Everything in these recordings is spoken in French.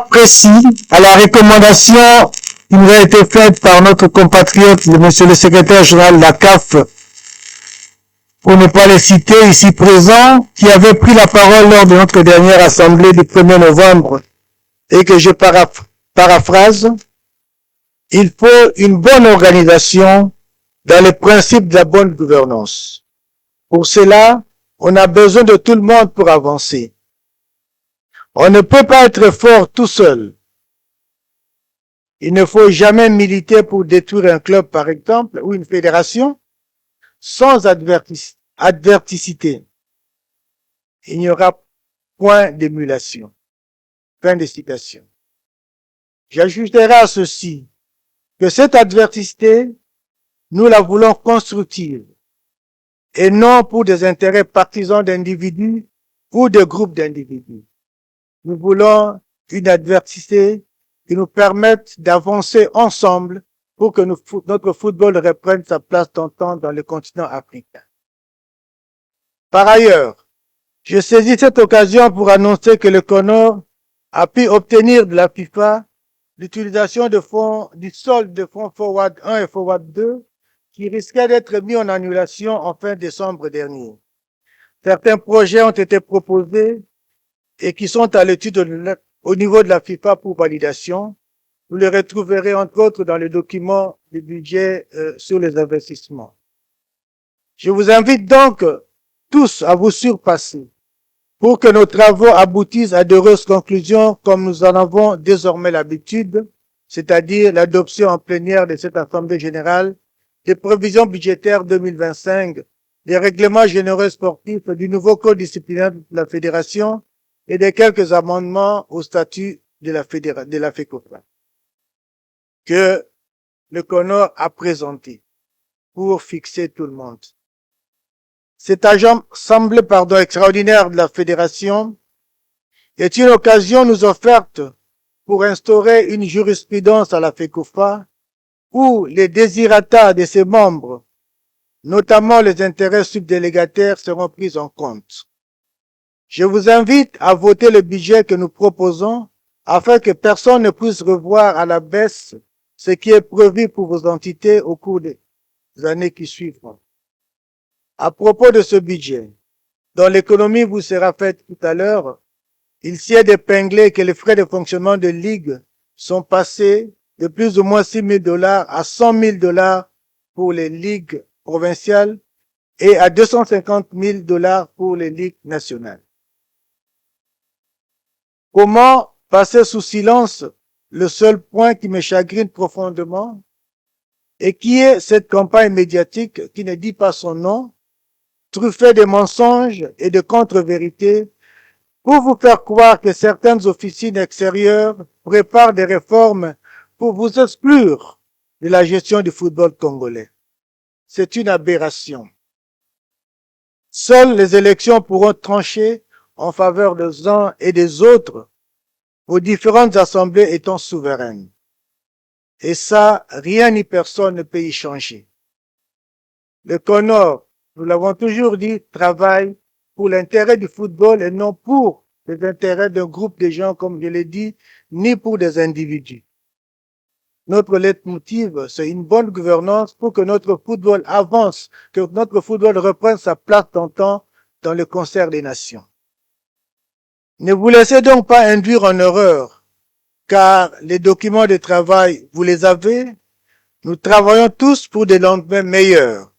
Précis à la recommandation qui nous a été faite par notre compatriote, monsieur le secrétaire général de la CAF, pour ne pas les citer ici présents, qui avait pris la parole lors de notre dernière assemblée du 1er novembre, et que je paraphrase, il faut une bonne organisation dans les principes de la bonne gouvernance. Pour cela, on a besoin de tout le monde pour avancer. On ne peut pas être fort tout seul. Il ne faut jamais militer pour détruire un club, par exemple, ou une fédération, sans adverticité. Il n'y aura point d'émulation. Fin de citation. J'ajouterai à ceci que cette adversité, nous la voulons constructive et non pour des intérêts partisans d'individus ou de groupes d'individus. Nous voulons une adversité qui nous permette d'avancer ensemble pour que notre football reprenne sa place d'antan dans le continent africain. Par ailleurs, je saisis cette occasion pour annoncer que le CONOR a pu obtenir de la FIFA l'utilisation de fonds, du solde de fonds Forward 1 et Forward 2 qui risquaient d'être mis en annulation en fin décembre dernier. Certains projets ont été proposés et qui sont à l'étude au niveau de la FIFA pour validation. Vous les retrouverez entre autres dans le document du budget sur les investissements. Je vous invite donc tous à vous surpasser pour que nos travaux aboutissent à d'heureuses conclusions comme nous en avons désormais l'habitude, c'est-à-dire l'adoption en plénière de cette Assemblée générale des prévisions budgétaires 2025, des règlements généraux sportifs, du nouveau code disciplinaire de la Fédération et de quelques amendements au statut de la FECOFA que le CONOR a présenté pour fixer tout le monde. Cette assemblée extraordinaire de la Fédération est une occasion nous offerte pour instaurer une jurisprudence à la FECOFA où les désirata de ses membres, notamment les intérêts subdélégataires, seront pris en compte. Je vous invite à voter le budget que nous proposons afin que personne ne puisse revoir à la baisse ce qui est prévu pour vos entités au cours des années qui suivront. À propos de ce budget, dont l'économie vous sera faite tout à l'heure, il s'y est épinglé que les frais de fonctionnement de ligue sont passés de plus ou moins $6 000 à $100 000 pour les ligues provinciales et à $250 000 pour les ligues nationales. Comment passer sous silence le seul point qui me chagrine profondément et qui est cette campagne médiatique qui ne dit pas son nom, truffée de mensonges et de contre-vérités pour vous faire croire que certaines officines extérieures préparent des réformes pour vous exclure de la gestion du football congolais. C'est une aberration. Seules les élections pourront trancher en faveur des uns et des autres, vos différentes assemblées étant souveraines. Et ça, rien ni personne ne peut y changer. Le CONOR, nous l'avons toujours dit, travaille pour l'intérêt du football et non pour les intérêts d'un groupe de gens, comme je l'ai dit, ni pour des individus. Notre leitmotiv, c'est une bonne gouvernance pour que notre football avance, que notre football reprenne sa place d'antan dans le concert des nations. Ne vous laissez donc pas induire en erreur, car les documents de travail, vous les avez. Nous travaillons tous pour des lendemains meilleurs.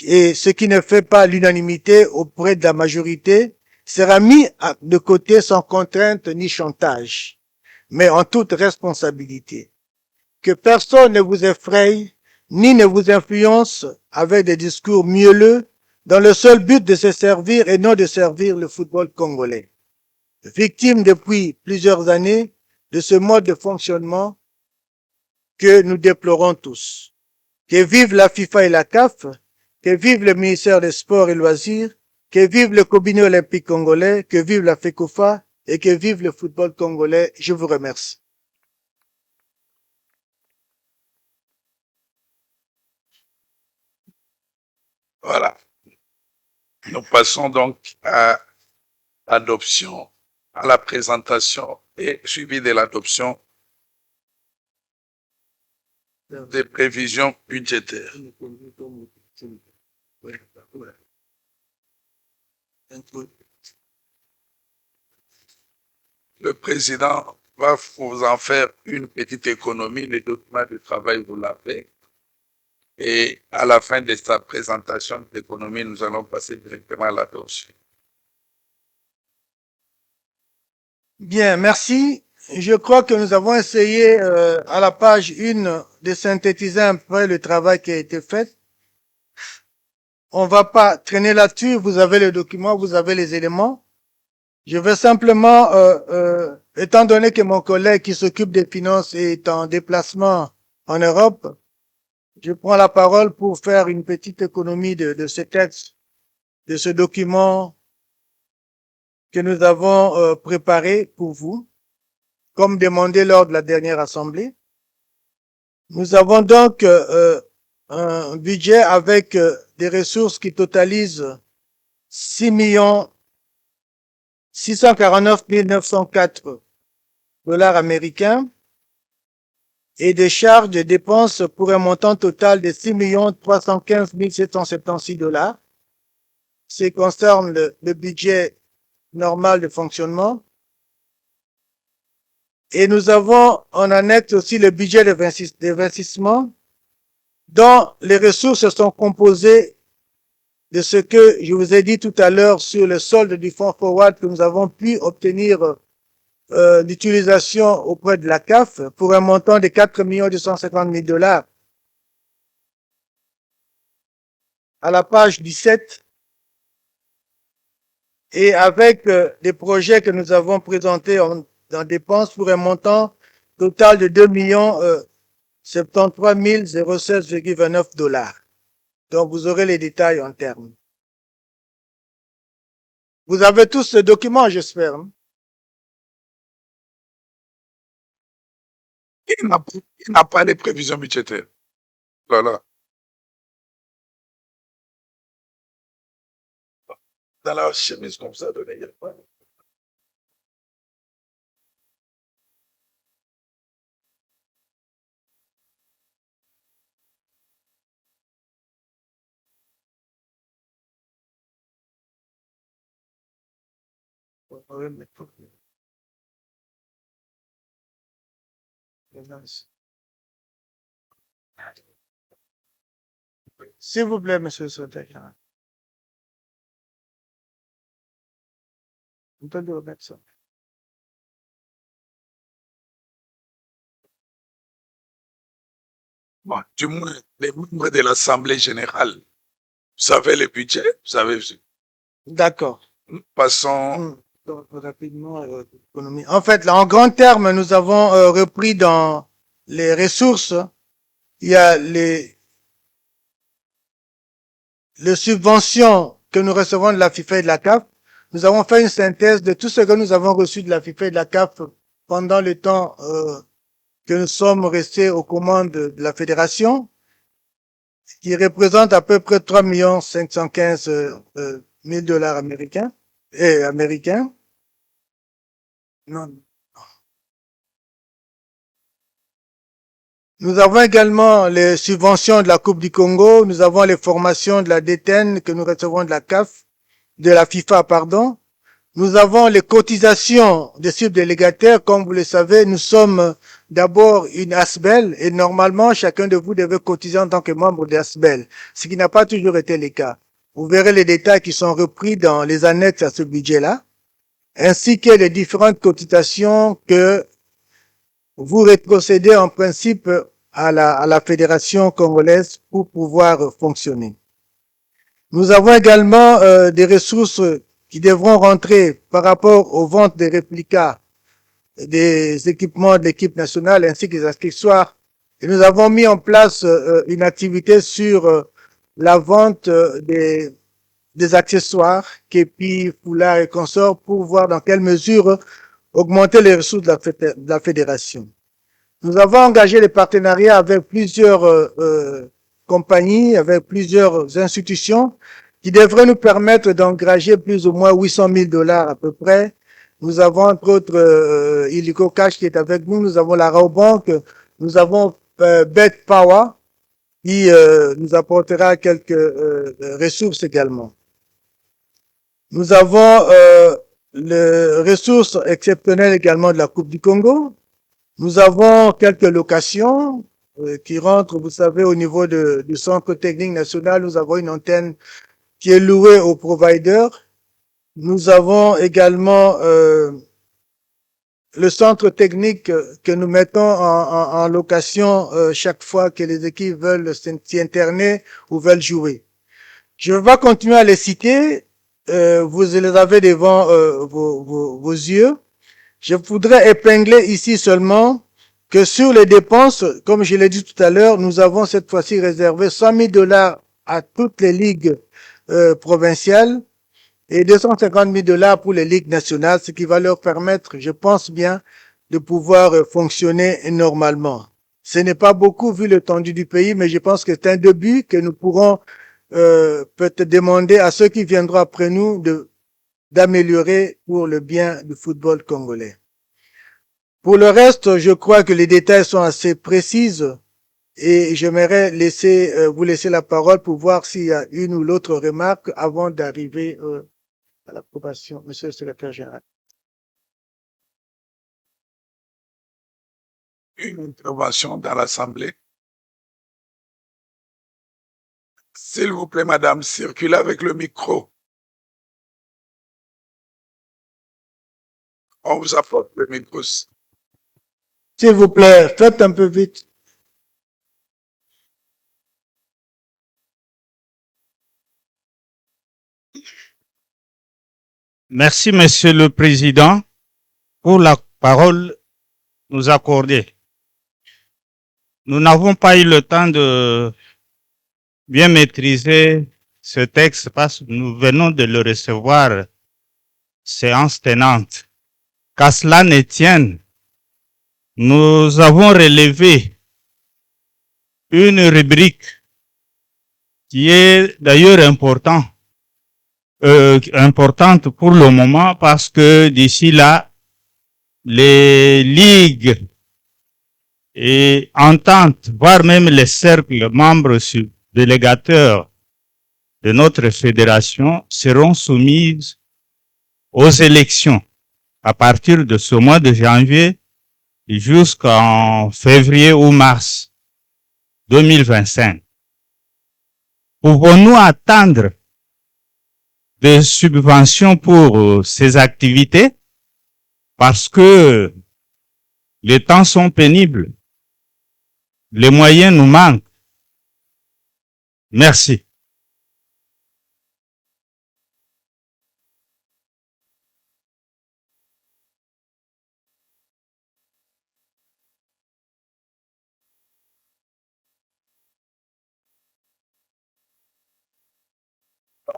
Et ce qui ne fait pas l'unanimité auprès de la majorité sera mis de côté sans contrainte ni chantage, mais en toute responsabilité. Que personne ne vous effraie ni ne vous influence avec des discours mielleux dans le seul but de se servir et non de servir le football congolais. Victime depuis plusieurs années de ce mode de fonctionnement, que nous déplorons tous. Que vive la FIFA et la CAF, que vive le ministère des Sports et Loisirs, que vive le comité olympique congolais, que vive la FECOFA et que vive le football congolais. Je vous remercie. Voilà. Nous passons donc à l'adoption, à la présentation et suivi de l'adoption des prévisions budgétaires. Le président va vous en faire une petite économie, les documents de travail, vous l'avez. Et à la fin de sa présentation d'économie, nous allons passer directement à l'adoption. Bien, merci. Je crois que nous avons essayé à la page 1 de synthétiser un peu le travail qui a été fait. On va pas traîner là-dessus. Vous avez le document, vous avez les éléments. Je vais simplement, étant donné que mon collègue qui s'occupe des finances est en déplacement en Europe, je prends la parole pour faire une petite économie de ce texte, de ce document que nous avons préparé pour vous, comme demandé lors de la dernière assemblée. Nous avons donc un budget avec des ressources qui totalisent 649 904 dollars américains et des charges de dépenses pour un montant total de 6 315 776 dollars. Ce qui concerne le budget normal de fonctionnement. Et nous avons en annexe aussi le budget d'investissement dont les ressources sont composées de ce que je vous ai dit tout à l'heure sur le solde du fonds forward que nous avons pu obtenir l'utilisation auprès de la CAF pour un montant de 4 250 000 dollars. À la page 17, et avec des projets que nous avons présentés en dépenses pour un montant total de 2 73 016,29 dollars. Donc, vous aurez les détails en termes. Vous avez tous ce document, j'espère. Hein? Il n'a pas de prévisions budgétaires. Voilà. Dans la chemise comme ça, il n'y a pas. S'il vous plaît, monsieur le secrétaire. On peut le remettre ça. Bon, du moins, les membres de l'Assemblée générale, vous savez le budget, vous savez. D'accord. Passons. Donc, rapidement, économie. En fait, là, en grand terme, nous avons repris dans les ressources, il y a les subventions que nous recevons de la FIFA et de la CAF. Nous avons fait une synthèse de tout ce que nous avons reçu de la FIFA et de la CAF pendant le temps que nous sommes restés aux commandes de la fédération, qui représente à peu près 3 515 000 dollars américains. Non. Nous avons également les subventions de la Coupe du Congo. Nous avons les formations de la DTN que nous recevons de la CAF, de la FIFA, pardon. Nous avons les cotisations des subdélégataires. Comme vous le savez, nous sommes d'abord une ASBEL et normalement, chacun de vous devait cotiser en tant que membre de l'ASBEL, ce qui n'a pas toujours été le cas. Vous verrez les détails qui sont repris dans les annexes à ce budget-là, ainsi que les différentes cotisations que vous rétrocédez en principe à la Fédération congolaise pour pouvoir fonctionner. Nous avons également des ressources qui devront rentrer par rapport aux ventes des réplicas des équipements de l'équipe nationale ainsi que les accessoires Et nous avons mis en place une activité sur la vente des accessoires, képis, foulards et consorts, pour voir dans quelle mesure augmenter les ressources de la fédération. Nous avons engagé des partenariats avec plusieurs compagnies, avec plusieurs institutions qui devraient nous permettre d'engager plus ou moins 800 000 $ à peu près. Nous avons entre autres Illico Cash qui est avec nous, nous avons la Rabobank, nous avons Bet Power qui nous apportera quelques ressources également. Nous avons les ressources exceptionnelles également de la Coupe du Congo. Nous avons quelques locations qui rentrent, vous savez, au niveau du Centre technique national. Nous avons une antenne qui est louée aux providers. Nous avons également le centre technique que nous mettons en location chaque fois que les équipes veulent s'y interner ou veulent jouer. Je vais continuer à les citer. Vous les avez devant vos yeux. Je voudrais épingler ici seulement que sur les dépenses, comme je l'ai dit tout à l'heure, nous avons cette fois-ci réservé 100 000 $ à toutes les ligues provinciales et 250 000 $ pour les ligues nationales, ce qui va leur permettre, je pense bien, de pouvoir fonctionner normalement. Ce n'est pas beaucoup vu l'étendue du pays, mais je pense que c'est un début que nous pourrons peut-être demander à ceux qui viendront après nous d'améliorer pour le bien du football congolais. Pour le reste, je crois que les détails sont assez précises et j'aimerais vous laisser la parole pour voir s'il y a une ou l'autre remarque avant d'arriver à l'approbation. Monsieur le secrétaire général. Une intervention dans l'Assemblée. S'il vous plaît, madame, circulez avec le micro. On vous apporte le micro. S'il vous plaît, faites un peu vite. Merci, Monsieur le Président, pour la parole nous accorder. Nous n'avons pas eu le temps de bien maîtriser ce texte parce que nous venons de le recevoir séance tenante. Qu'à cela ne tienne, nous avons relevé une rubrique qui est d'ailleurs importante pour le moment parce que d'ici là, les ligues et ententes, voire même les cercles membres délégateurs de notre fédération seront soumises aux élections à partir de ce mois de janvier jusqu'en février ou mars 2025. Pouvons-nous attendre des subventions pour ces activités parce que les temps sont pénibles, les moyens nous manquent. Merci.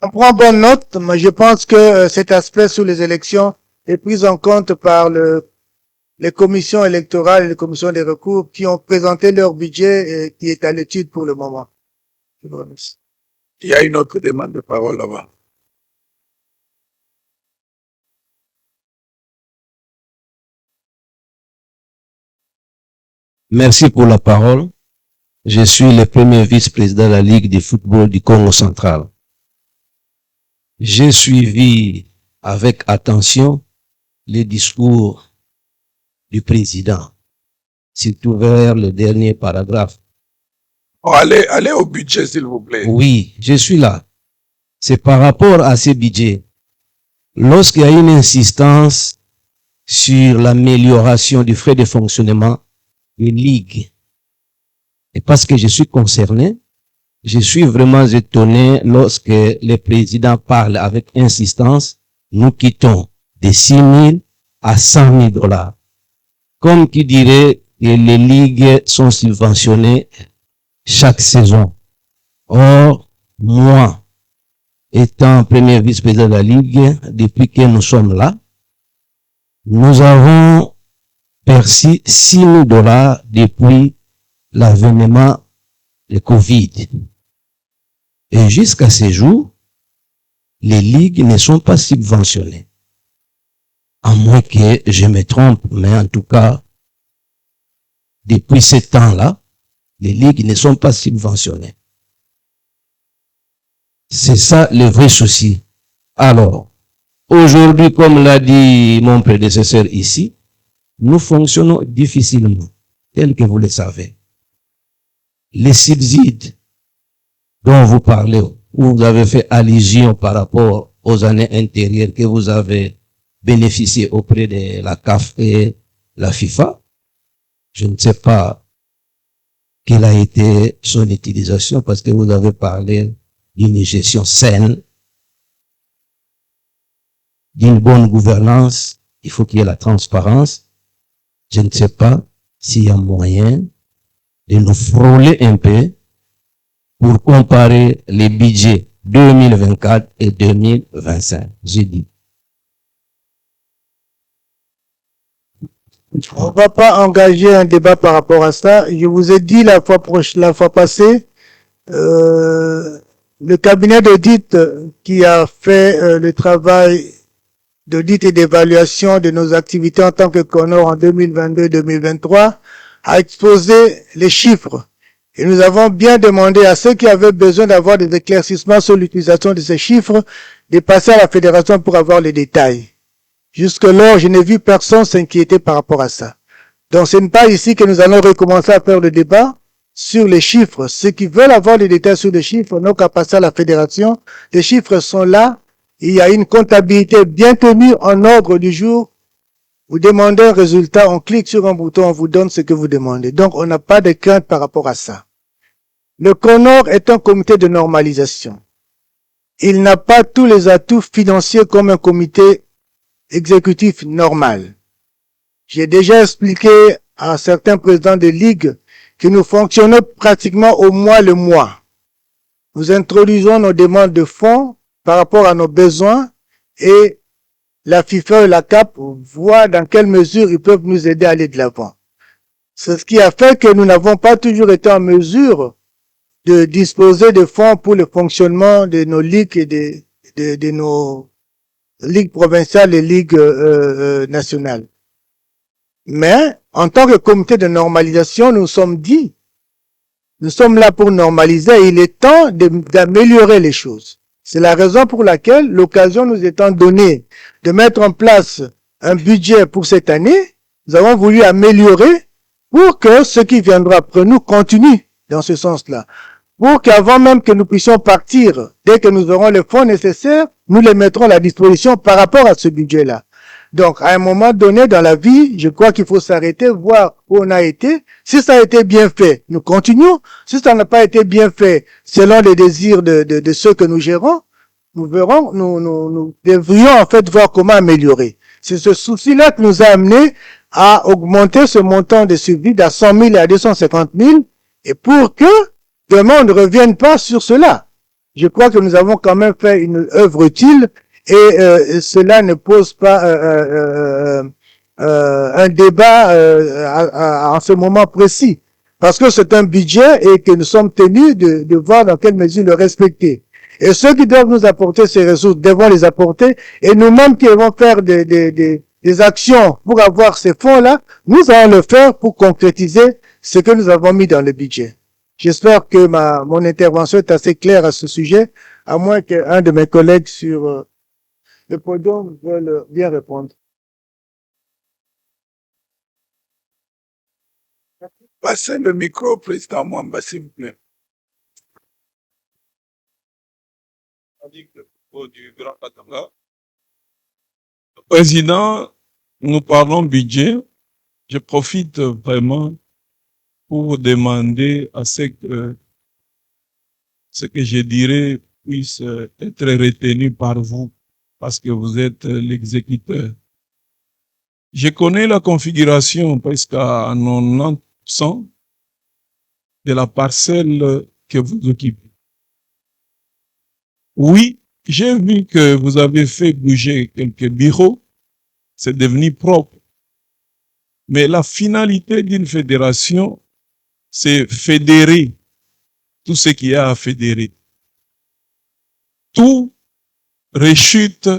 On prend bonne note, mais je pense que cet aspect sur les élections est pris en compte par les commissions électorales et les commissions des recours qui ont présenté leur budget et qui est à l'étude pour le moment. Je vous remercie. Il y a une autre demande de parole là-bas. Merci pour la parole. Je suis le premier vice-président de la Ligue de football du Congo central. J'ai suivi avec attention les discours du président, surtout vers le dernier paragraphe. Oh, allez au budget, s'il vous plaît. Oui, je suis là. C'est par rapport à ces budgets. Lorsqu'il y a une insistance sur l'amélioration du frais de fonctionnement des ligues, et parce que je suis concerné, je suis vraiment étonné lorsque le président parle avec insistance, nous quittons de 6 000 à 100 000 $. Comme qui dirait, et les ligues sont subventionnées chaque saison. Or, moi, étant premier vice-président de la Ligue, depuis que nous sommes là, nous avons perçu 6 000 $ depuis l'avènement de Covid. Et jusqu'à ce jour, les ligues ne sont pas subventionnées. À moins que je me trompe, mais en tout cas, depuis ce temps-là, les ligues ne sont pas subventionnées. C'est ça le vrai souci. Alors, aujourd'hui, comme l'a dit mon prédécesseur ici, nous fonctionnons difficilement, tel que vous le savez. Les subsides dont vous parlez, où vous avez fait allusion par rapport aux années antérieures que vous avez bénéficié auprès de la CAF et la FIFA, je ne sais pas quelle a été son utilisation parce que vous avez parlé d'une gestion saine, d'une bonne gouvernance, il faut qu'il y ait la transparence. Je ne sais pas s'il y a moyen de nous frôler un peu pour comparer les budgets 2024 et 2025. J'ai dit. On ne va pas engager un débat par rapport à ça. Je vous ai dit la fois passée, le cabinet d'audit qui a fait le travail d'audit et d'évaluation de nos activités en tant que CONOR en 2022-2023 a exposé les chiffres. Et nous avons bien demandé à ceux qui avaient besoin d'avoir des éclaircissements sur l'utilisation de ces chiffres de passer à la fédération pour avoir les détails. Jusque-là, je n'ai vu personne s'inquiéter par rapport à ça. Donc, ce n'est pas ici que nous allons recommencer à faire le débat sur les chiffres. Ceux qui veulent avoir les détails sur les chiffres n'ont qu'à passer à la fédération. Les chiffres sont là. Il y a une comptabilité bien tenue en ordre du jour. Vous demandez un résultat, on clique sur un bouton, on vous donne ce que vous demandez. Donc, on n'a pas de crainte par rapport à ça. Le CONOR est un comité de normalisation. Il n'a pas tous les atouts financiers comme un comité exécutif normal. J'ai déjà expliqué à certains présidents de ligue que nous fonctionnons pratiquement au mois le mois. Nous introduisons nos demandes de fonds par rapport à nos besoins et la FIFA et la CAP voient dans quelle mesure ils peuvent nous aider à aller de l'avant. C'est ce qui a fait que nous n'avons pas toujours été en mesure de disposer de fonds pour le fonctionnement de nos ligues et de nos ligues provinciales et ligues nationales. Mais, en tant que comité de normalisation, nous sommes dit, nous sommes là pour normaliser et il est temps d'améliorer les choses. C'est la raison pour laquelle l'occasion nous étant donnée de mettre en place un budget pour cette année, nous avons voulu améliorer pour que ceux qui viendront après nous continuent dans ce sens-là. Pour qu'avant même que nous puissions partir, dès que nous aurons les fonds nécessaires, nous les mettrons à la disposition par rapport à ce budget-là. Donc, à un moment donné dans la vie, je crois qu'il faut s'arrêter, voir où on a été. Si ça a été bien fait, nous continuons. Si ça n'a pas été bien fait, selon les désirs de ceux que nous gérons, nous verrons, nous devrions en fait voir comment améliorer. C'est ce souci-là qui nous a amené à augmenter ce montant de subsides à 100 000 et à 250 000, et pour que demain on ne revienne pas sur cela. Je crois que nous avons quand même fait une œuvre utile, et cela ne pose pas un débat en ce moment précis, parce que c'est un budget et que nous sommes tenus de voir dans quelle mesure le respecter. Et ceux qui doivent nous apporter ces ressources devront les apporter, et nous-mêmes qui devons faire des actions pour avoir ces fonds-là, nous allons le faire pour concrétiser ce que nous avons mis dans le budget. J'espère que mon intervention est assez claire à ce sujet, à moins qu'un de mes collègues sur le podium veuille bien répondre. Passez le micro au président Mwamba, s'il vous plaît. Président, nous parlons budget. Je profite vraiment pour vous demander à ce que je dirais puisse être retenu par vous, parce que vous êtes l'exécuteur. Je connais la configuration presque à 90% de la parcelle que vous occupez. Oui, j'ai vu que vous avez fait bouger quelques bureaux, c'est devenu propre. Mais la finalité d'une fédération, c'est fédérer tout ce qu'il y a à fédérer. Tout rechute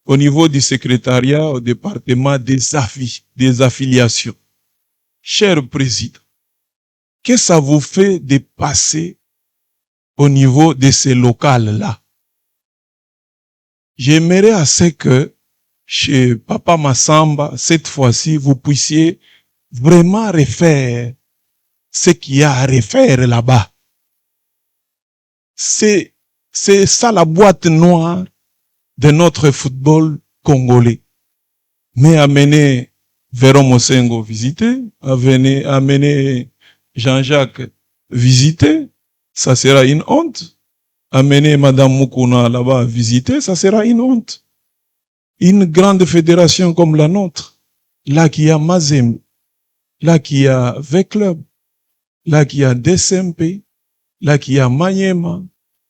au niveau du secrétariat, au département des affiliations. Cher président, qu'est-ce que ça vous fait de passer au niveau de ces locales-là? J'aimerais assez que chez Papa Massamba, cette fois-ci, vous puissiez vraiment refaire ce qu'il y a à refaire là-bas. C'est ça la boîte noire de notre football congolais. Mais amener Véron Mosengo visiter, amener Jean-Jacques visiter, ça sera une honte. Amener Madame Mukuna là-bas visiter, ça sera une honte. Une grande fédération comme la nôtre, là qui a Mazem, là qui a V-Club, là qui a DSMP, là qui a Manyema,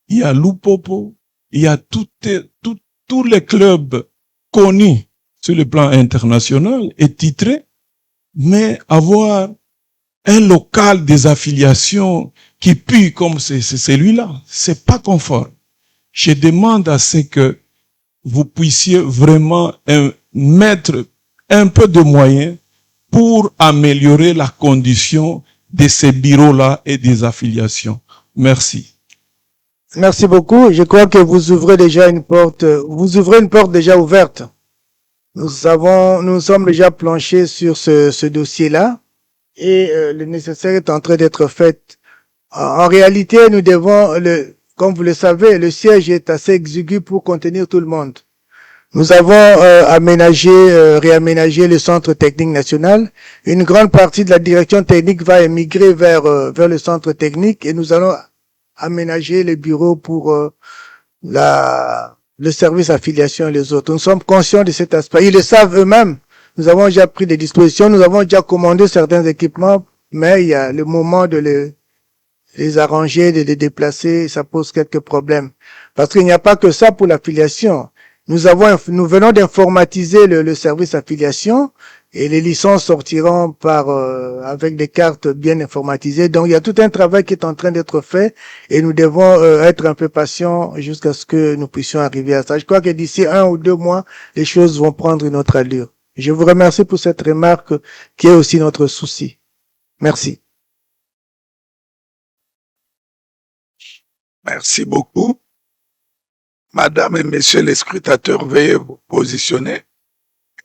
il y a Lupopo, il y a tous les clubs connus sur le plan international et titrés, mais avoir un local des affiliations qui pue comme c'est celui-là, c'est pas confort. Je demande à ce que vous puissiez vraiment mettre un peu de moyens pour améliorer la condition de ces bureaux-là et des affiliations. Merci. Merci beaucoup. Je crois que vous ouvrez déjà une porte déjà ouverte. Nous sommes déjà planchés sur ce dossier-là et le nécessaire est en train d'être fait. En réalité, nous devons, comme vous le savez, le siège est assez exigu pour contenir tout le monde. Nous avons réaménagé le centre technique national. Une grande partie de la direction technique va émigrer vers le centre technique et nous allons aménager les bureaux pour le service affiliation et les autres. Nous sommes conscients de cet aspect. Ils le savent eux-mêmes. Nous avons déjà pris des dispositions, nous avons déjà commandé certains équipements, mais il y a le moment de les arranger, de les déplacer, ça pose quelques problèmes. Parce qu'il n'y a pas que ça pour l'affiliation. Nous venons d'informatiser le service affiliation et les licences sortiront avec des cartes bien informatisées. Donc il y a tout un travail qui est en train d'être fait et nous devons être un peu patients jusqu'à ce que nous puissions arriver à ça. Je crois que d'ici 1 ou 2 mois, les choses vont prendre une autre allure. Je vous remercie pour cette remarque qui est aussi notre souci. Merci. Merci beaucoup. Madame et Messieurs les scrutateurs, veuillez vous positionner.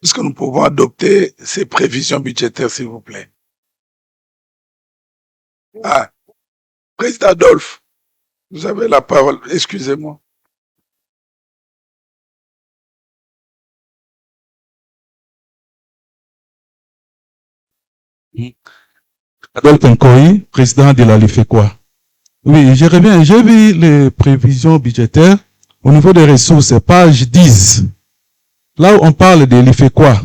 Est-ce que nous pouvons adopter ces prévisions budgétaires, s'il vous plaît? Ah, Président Adolphe, vous avez la parole. Excusez-moi. Adolphe Nkoyi, président de la LIFEQUA. Oui, j'ai vu les prévisions budgétaires au niveau des ressources, page 10. Là où on parle de l'IFEQUA.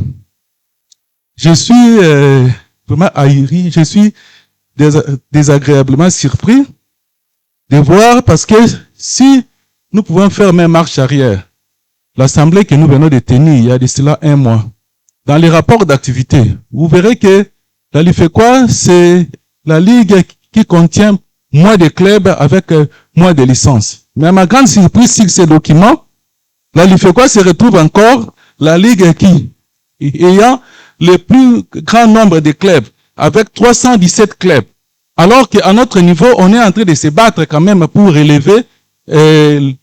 Je suis vraiment ahuri, je suis désagréablement surpris de voir, parce que si nous pouvons faire même marche arrière, l'assemblée que nous venons de tenir il y a de cela 1 mois, dans les rapports d'activité, vous verrez que la LIFEQUA, c'est la ligue qui contient moins de clubs avec moins de licences. Mais à ma grande surprise, sur ces documents, la LIFEQUA se retrouve encore la ligue qui, ayant le plus grand nombre de clubs, avec 317 clubs. Alors qu'à notre niveau, on est en train de se battre quand même pour relever le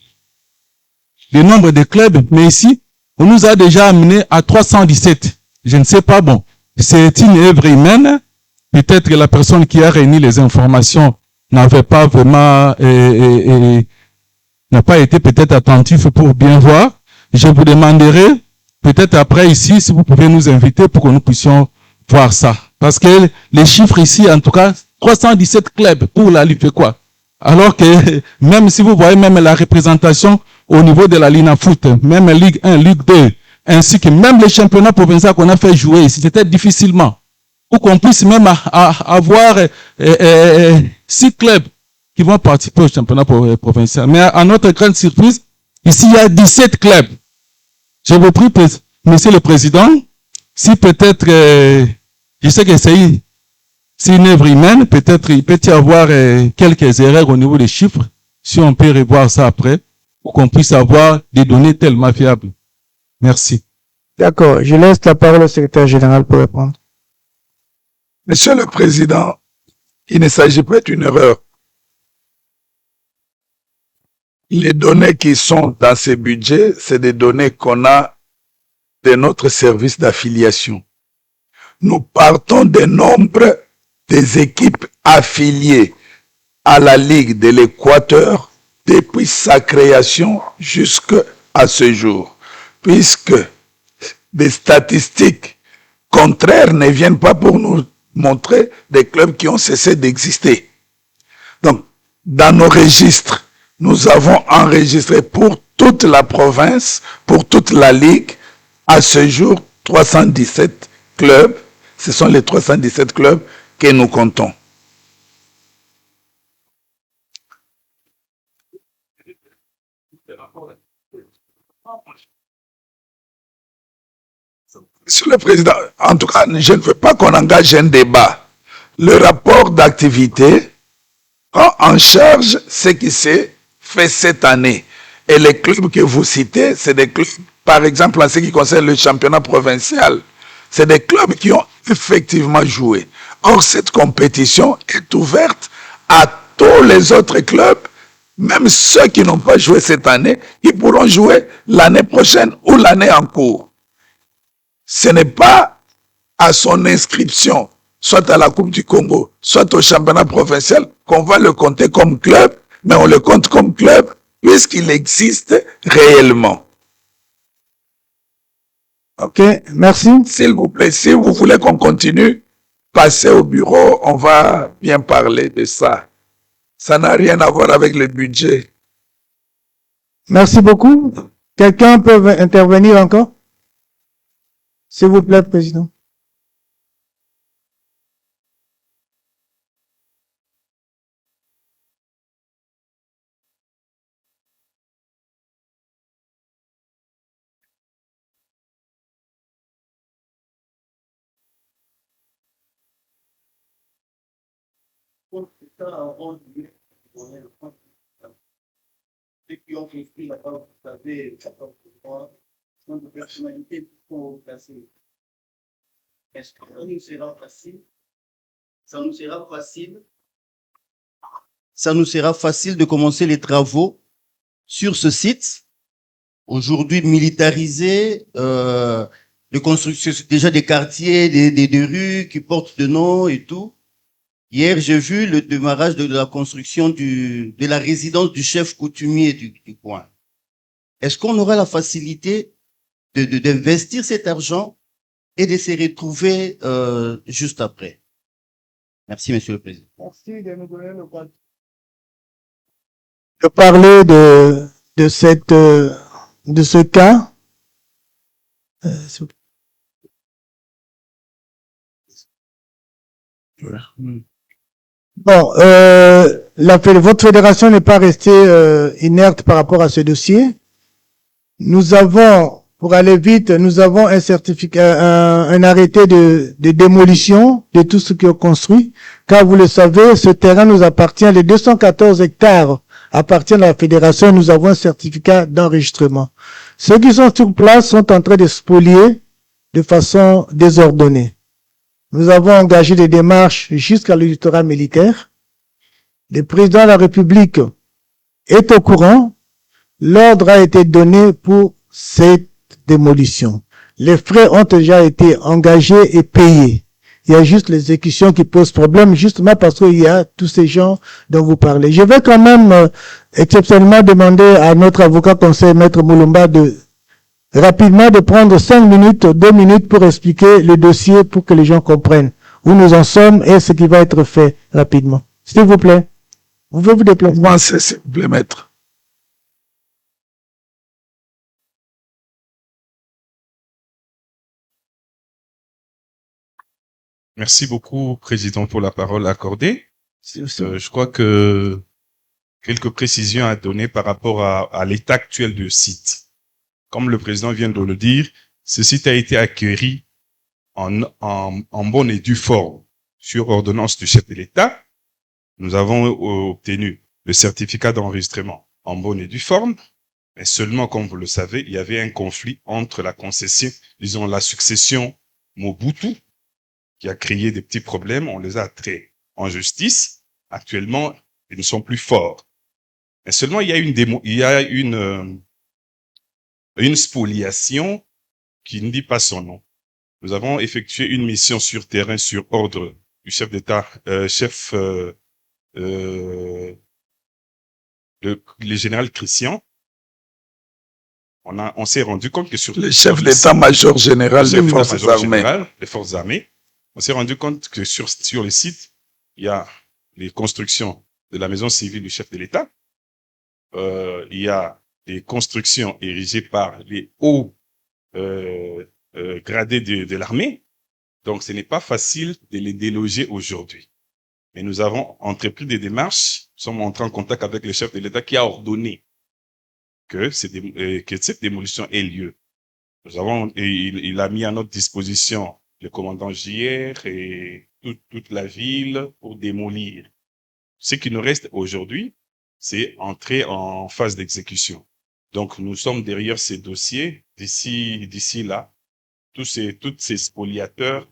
nombre de clubs. Mais ici, on nous a déjà amené à 317. Je ne sais pas, bon, c'est une œuvre humaine. Peut-être que la personne qui a réuni les informations n'avait pas vraiment, n'a pas été peut-être attentif pour bien voir. Je vous demanderai, peut-être après ici, si vous pouvez nous inviter pour que nous puissions voir ça. Parce que les chiffres ici, en tout cas, 317 clubs pour la LIFEQUA. Alors que, même si vous voyez même la représentation au niveau de la Lina Foot, même Ligue 1, Ligue 2, ainsi que même les championnats provinciaux qu'on a fait jouer ici, c'était difficilement. Pour qu'on puisse même avoir 6 clubs qui vont participer au championnat provincial. Mais à notre grande surprise, ici, il y a 17 clubs. Je vous prie, Monsieur le Président, si peut-être, je sais que c'est une œuvre humaine, peut-être il peut y avoir quelques erreurs au niveau des chiffres, si on peut revoir ça après, pour qu'on puisse avoir des données tellement fiables. Merci. D'accord, je laisse la parole au secrétaire général pour répondre. Monsieur le Président, il ne s'agit pas d'une erreur. Les données qui sont dans ces budgets, c'est des données qu'on a de notre service d'affiliation. Nous partons des nombres des équipes affiliées à la Ligue de l'Équateur depuis sa création jusqu'à ce jour, puisque des statistiques contraires ne viennent pas pour nous montrer des clubs qui ont cessé d'exister. Donc, dans nos registres, nous avons enregistré pour toute la province, pour toute la Ligue, à ce jour, 317 clubs. Ce sont les 317 clubs que nous comptons. Monsieur le Président, en tout cas, je ne veux pas qu'on engage un débat. Le rapport d'activité prend en charge ce qui s'est fait cette année. Et les clubs que vous citez, c'est des clubs, par exemple, en ce qui concerne le championnat provincial, c'est des clubs qui ont effectivement joué. Or, cette compétition est ouverte à tous les autres clubs, même ceux qui n'ont pas joué cette année, qui pourront jouer l'année prochaine ou l'année en cours. Ce n'est pas à son inscription, soit à la Coupe du Congo, soit au championnat provincial, qu'on va le compter comme club, mais on le compte comme club puisqu'il existe réellement. Ok, merci. S'il vous plaît, si vous voulez qu'on continue, passez au bureau, on va bien parler de ça. Ça n'a rien à voir avec le budget. Merci beaucoup. Quelqu'un peut intervenir encore? S'il vous plaît, Président. Ceux qui ont inscrit là-bas, vous savez, 14 sont de personnalités qui sont placées. Est-ce que ça nous sera facile? Ça nous sera facile. Ça nous sera facile de commencer les travaux sur ce site, aujourd'hui militarisé, de construction déjà des quartiers, des rues qui portent de noms et tout. Hier, j'ai vu le démarrage de la construction de la résidence du chef coutumier du coin. Est-ce qu'on aura la facilité d'investir cet argent et de se retrouver juste après? Merci, Monsieur le Président. Merci de nous donner le point. De parler de ce cas. Bon, votre fédération n'est pas restée inerte par rapport à ce dossier. Nous avons, pour aller vite, nous avons un certificat, un arrêté de démolition de tout ce qui est construit. Car vous le savez, ce terrain nous appartient, les 214 hectares appartiennent à la fédération, nous avons un certificat d'enregistrement. Ceux qui sont sur place sont en train de spolier de façon désordonnée. Nous avons engagé des démarches jusqu'à l'électorat militaire. Le président de la République est au courant. L'ordre a été donné pour cette démolition. Les frais ont déjà été engagés et payés. Il y a juste l'exécution qui pose problème, justement parce qu'il y a tous ces gens dont vous parlez. Je vais quand même exceptionnellement demander à notre avocat conseil, Maître Moulumba, rapidement de prendre 5 minutes, 2 minutes pour expliquer le dossier pour que les gens comprennent où nous en sommes et ce qui va être fait rapidement. S'il vous plaît. Vous pouvez vous déplacer. Avancez, s'il vous plaît, maître. Merci beaucoup, Président, pour la parole accordée. Je crois que quelques précisions à donner par rapport à l'état actuel du site. Comme le Président vient de le dire, ce site a été acquis en bonne et due forme sur ordonnance du chef de l'État. Nous avons obtenu le certificat d'enregistrement en bonne et due forme, mais seulement, comme vous le savez, il y avait un conflit entre la concession, disons la succession Mobutu, qui a créé des petits problèmes, on les a traits en justice. Actuellement, ils ne sont plus forts. Mais seulement, il y a une spoliation qui ne dit pas son nom. Nous avons effectué une mission sur terrain sur ordre du chef d'État, le général Christian. On s'est rendu compte que sur le chef d'état-major général des forces armées. Des forces armées. On s'est rendu compte que sur le site, il y a les constructions de la maison civile du chef de l'État. Il y a des constructions érigées par les hauts gradés de l'armée. Donc, ce n'est pas facile de les déloger aujourd'hui. Mais nous avons entrepris des démarches. Nous sommes entrés en contact avec le chef de l'État qui a ordonné que cette démolition ait lieu. Il a mis à notre disposition le commandant JR et toute la ville pour démolir. Ce qui nous reste aujourd'hui, c'est entrer en phase d'exécution. Donc, nous sommes derrière ces dossiers. D'ici là, tous ces spoliateurs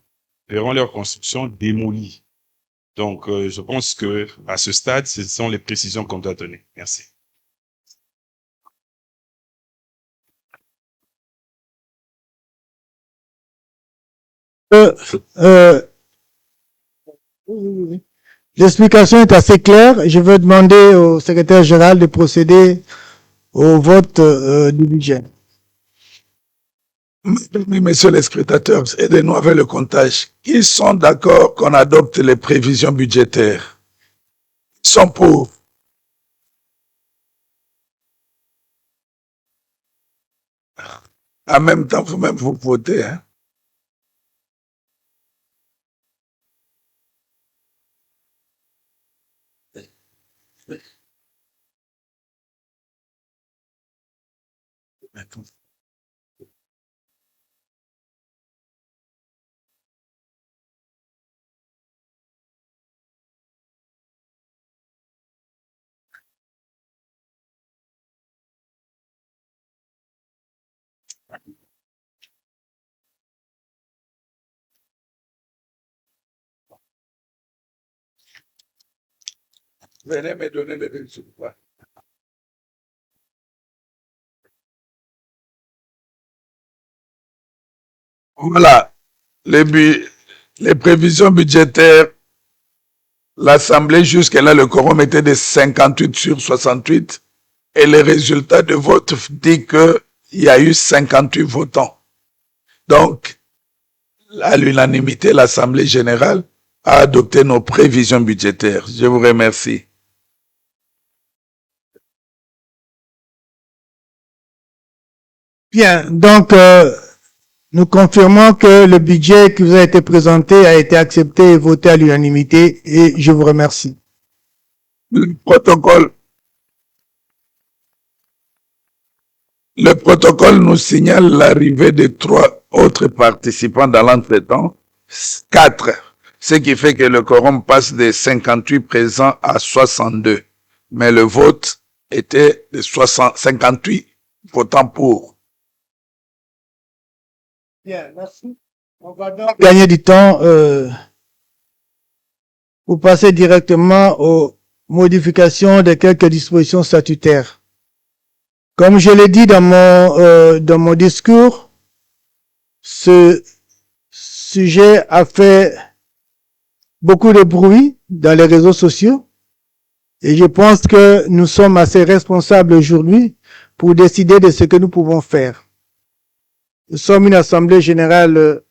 verront leur construction démolie. Donc, je pense que à ce stade, ce sont les précisions qu'on doit donner. Merci. L'explication est assez claire. Je veux demander au secrétaire général de procéder au vote du budget. Messieurs les scrutateurs, aidez-nous avec le comptage. Ils sont d'accord qu'on adopte les prévisions budgétaires. Ils sont pour. En même temps, vous-même, vous votez. Hein? Venez me donner les résultats. Voilà, les prévisions budgétaires, l'Assemblée jusque-là, le quorum était de 58 sur 68 et les résultats de vote dit qu'il y a eu 58 votants. Donc, à l'unanimité, l'Assemblée générale a adopté nos prévisions budgétaires. Je vous remercie. Bien, donc nous confirmons que le budget qui vous a été présenté a été accepté et voté à l'unanimité et je vous remercie. Le protocole nous signale l'arrivée de 3 autres participants dans l'entretemps, 4, ce qui fait que le quorum passe de 58 présents à 62. Mais le vote était de 58 votants pour. Bien, merci. On va donc gagner du temps pour passer directement aux modifications de quelques dispositions statutaires. Comme je l'ai dit dans mon discours, ce sujet a fait beaucoup de bruit dans les réseaux sociaux et je pense que nous sommes assez responsables aujourd'hui pour décider de ce que nous pouvons faire. Nous sommes une assemblée générale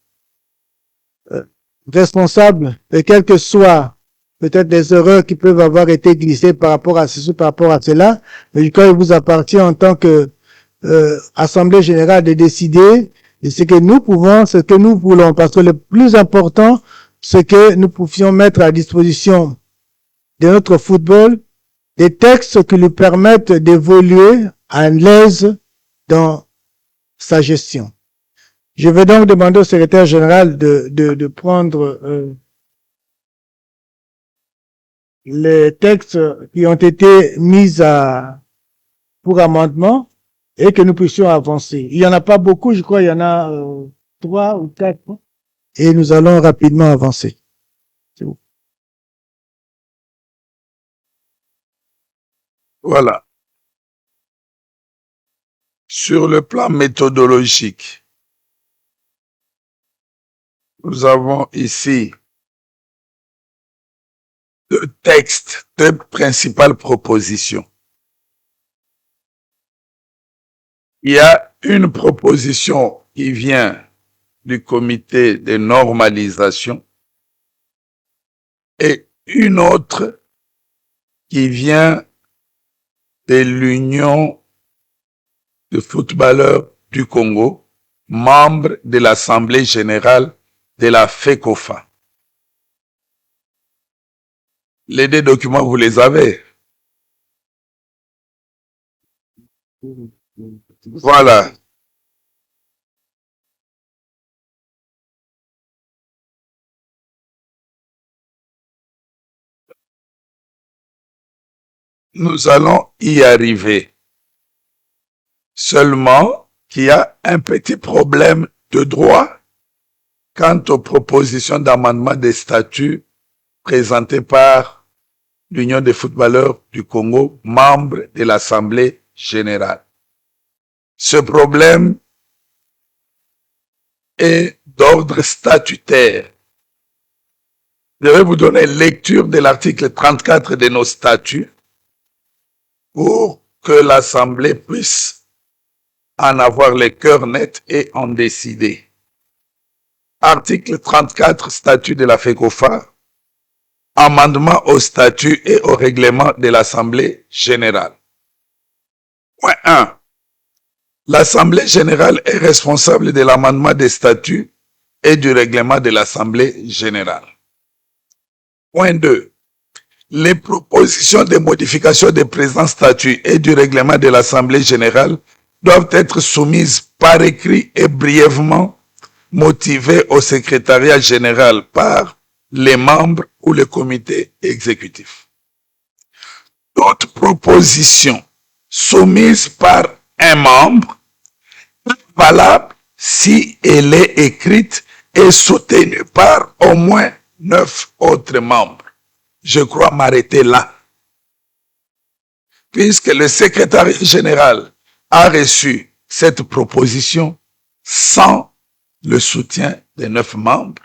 responsable et quelles que soient peut-être des erreurs qui peuvent avoir été glissées par rapport à ceci, par rapport à cela, mais quand il vous appartient en tant que assemblée générale de décider de ce que nous pouvons, ce que nous voulons, parce que le plus important ce que nous pouvions mettre à disposition de notre football, des textes qui lui permettent d'évoluer à l'aise dans sa gestion. Je vais donc demander au secrétaire général de prendre les textes qui ont été mis pour amendement et que nous puissions avancer. Il n'y en a pas beaucoup, je crois il y en a 3 ou 4 et nous allons rapidement avancer. C'est bon. Voilà. Sur le plan méthodologique, nous avons ici deux textes, deux principales propositions. Il y a une proposition qui vient du comité de normalisation et une autre qui vient de l'Union de footballeurs du Congo, membre de l'Assemblée générale de la FECOFA. Les deux documents, vous les avez. Voilà. Nous allons y arriver. Seulement qu'il y a un petit problème de droit quant aux propositions d'amendement des statuts présentées par l'Union des footballeurs du Congo, membre de l'Assemblée générale. Ce problème est d'ordre statutaire. Je vais vous donner lecture de l'article 34 de nos statuts pour que l'Assemblée puisse en avoir le cœur net et en décider. Article 34, statut de la FECOFA, amendement au statut et au règlement de l'Assemblée générale. Point 1. L'Assemblée générale est responsable de l'amendement des statuts et du règlement de l'Assemblée générale. Point 2. Les propositions de modification des présents statuts et du règlement de l'Assemblée générale doivent être soumises par écrit et brièvement motivées au secrétariat général par les membres ou le comité exécutif. Toute proposition soumise par un membre est valable si elle est écrite et soutenue par au moins 9 autres membres. Je crois m'arrêter là. Puisque le secrétariat général a reçu cette proposition sans le soutien des 9 membres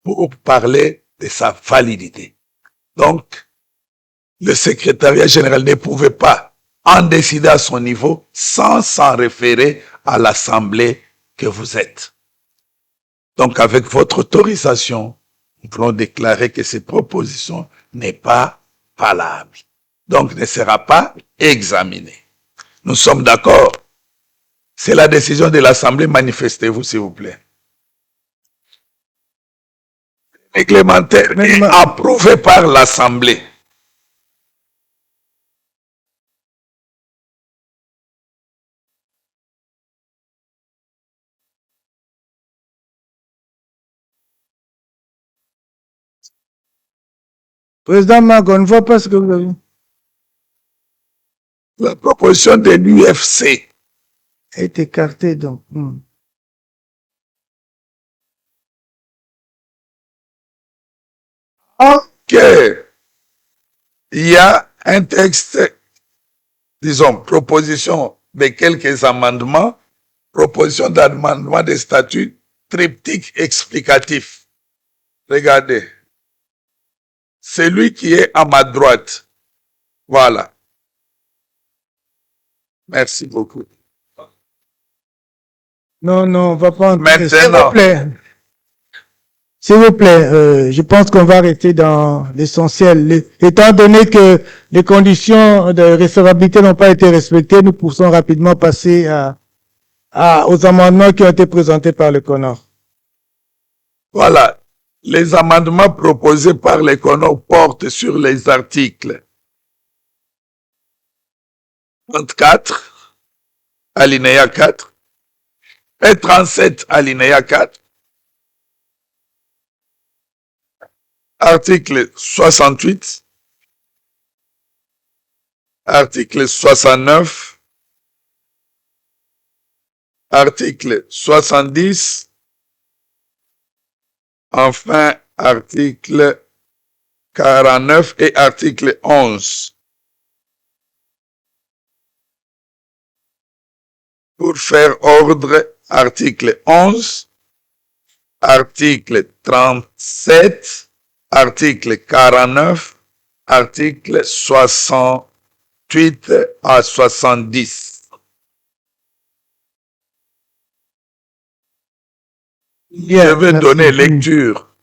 pour parler de sa validité. Donc, le secrétariat général ne pouvait pas en décider à son niveau sans s'en référer à l'Assemblée que vous êtes. Donc, avec votre autorisation, nous pouvons déclarer que cette proposition n'est pas valable. Donc, ne sera pas examinée. Nous sommes d'accord. C'est la décision de l'Assemblée. Manifestez-vous, s'il vous plaît. Réglementaire est approuvé par l'Assemblée. Président Mag, on ne voit pas ce que vous avez dit. La proposition de l'UFC est écartée donc. Ok. Il y a un texte, disons, proposition de quelques amendements, proposition d'amendement des statuts, triptyque explicatif. Regardez. Celui qui est à ma droite. Voilà. Merci beaucoup. Non, on va pas entrer. Maintenant. S'il vous plaît, je pense qu'on va rester dans l'essentiel. Étant donné que les conditions de recevabilité n'ont pas été respectées, nous poussons rapidement passer aux amendements qui ont été présentés par le CONOR. Voilà. Les amendements proposés par les CONOR portent sur les articles 34, alinéa 4, et 37, alinéa 4, article 68, article 69, article 70, enfin article 49 et article 11. Pour faire ordre, article 11, article 37, article 49, article 68 à 70. Je vais donner lecture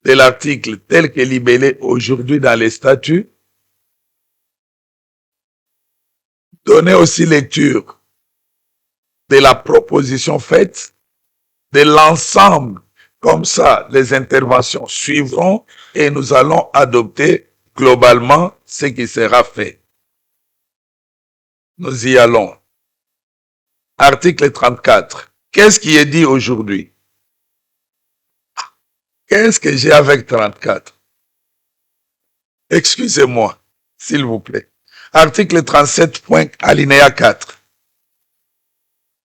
de l'article tel que libellé aujourd'hui dans les statuts. Donner aussi lecture de la proposition faite, de l'ensemble. Comme ça, les interventions suivront et nous allons adopter globalement ce qui sera fait. Nous y allons. Article 34. Qu'est-ce qui est dit aujourd'hui? Qu'est-ce que j'ai avec 34? Excusez-moi, s'il vous plaît. Article 37, point, alinéa 4.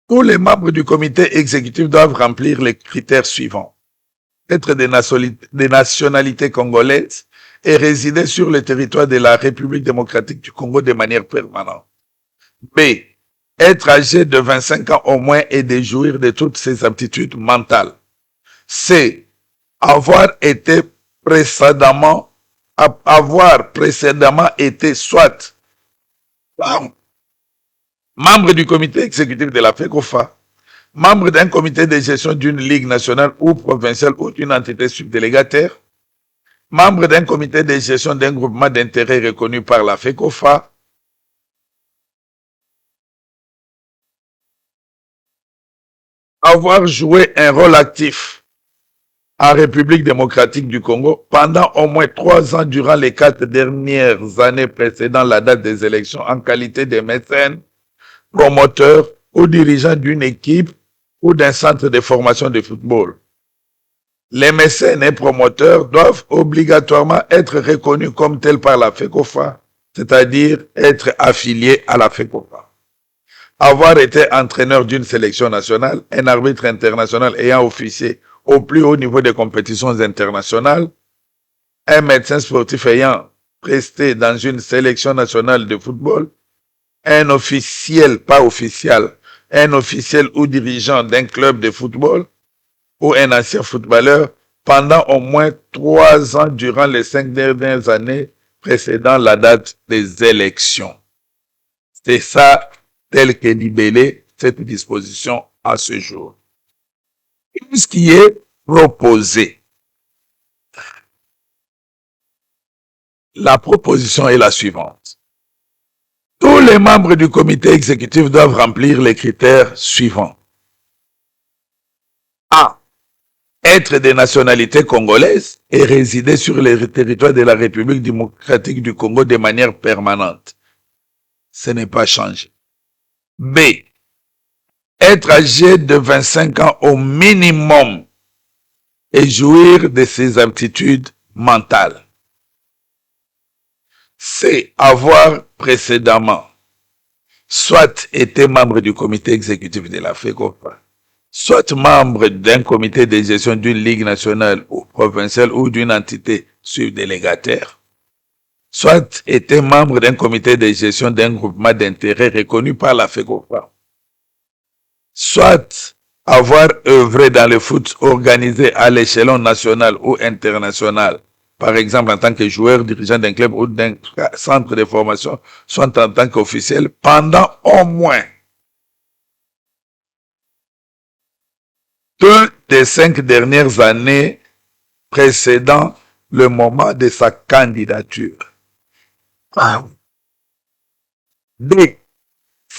Tous les membres du comité exécutif doivent remplir les critères suivants. Être des nationalités congolaises et résider sur le territoire de la République démocratique du Congo de manière permanente. B. Être âgé de 25 ans au moins et de jouir de toutes ses aptitudes mentales. C. Avoir précédemment été soit membre du comité exécutif de la FECOFA, membre d'un comité de gestion d'une ligue nationale ou provinciale ou d'une entité subdélégataire, membre d'un comité de gestion d'un groupement d'intérêt reconnu par la FECOFA, avoir joué un rôle actif en République démocratique du Congo pendant au moins 3 ans durant les 4 dernières années précédant la date des élections en qualité de mécène, promoteur ou dirigeant d'une équipe ou d'un centre de formation de football. Les mécènes et promoteurs doivent obligatoirement être reconnus comme tels par la FECOFA, c'est-à-dire être affiliés à la FECOFA. Avoir été entraîneur d'une sélection nationale, un arbitre international ayant officié au plus haut niveau des compétitions internationales, un médecin sportif ayant presté dans une sélection nationale de football, un officiel, pas officiel, un officiel ou dirigeant d'un club de football ou un ancien footballeur pendant au moins 3 ans durant les 5 dernières années précédant la date des élections. C'est ça, tel que libellé, cette disposition à ce jour. Ce qui est proposé. La proposition est la suivante. Tous les membres du comité exécutif doivent remplir les critères suivants. A. Être des nationalités congolaises et résider sur le territoire de la République démocratique du Congo de manière permanente. Ce n'est pas changé. B. Être âgé de 25 ans au minimum et jouir de ses aptitudes mentales. C. Avoir précédemment soit été membre du comité exécutif de la FECOFA, soit membre d'un comité de gestion d'une ligue nationale ou provinciale ou d'une entité subdélégataire, soit été membre d'un comité de gestion d'un groupement d'intérêt reconnu par la FECOFA, soit avoir œuvré dans le foot organisé à l'échelon national ou international, par exemple en tant que joueur, dirigeant d'un club ou d'un centre de formation, soit en tant qu'officiel, pendant au moins 2 des 5 dernières années précédant le moment de sa candidature. D.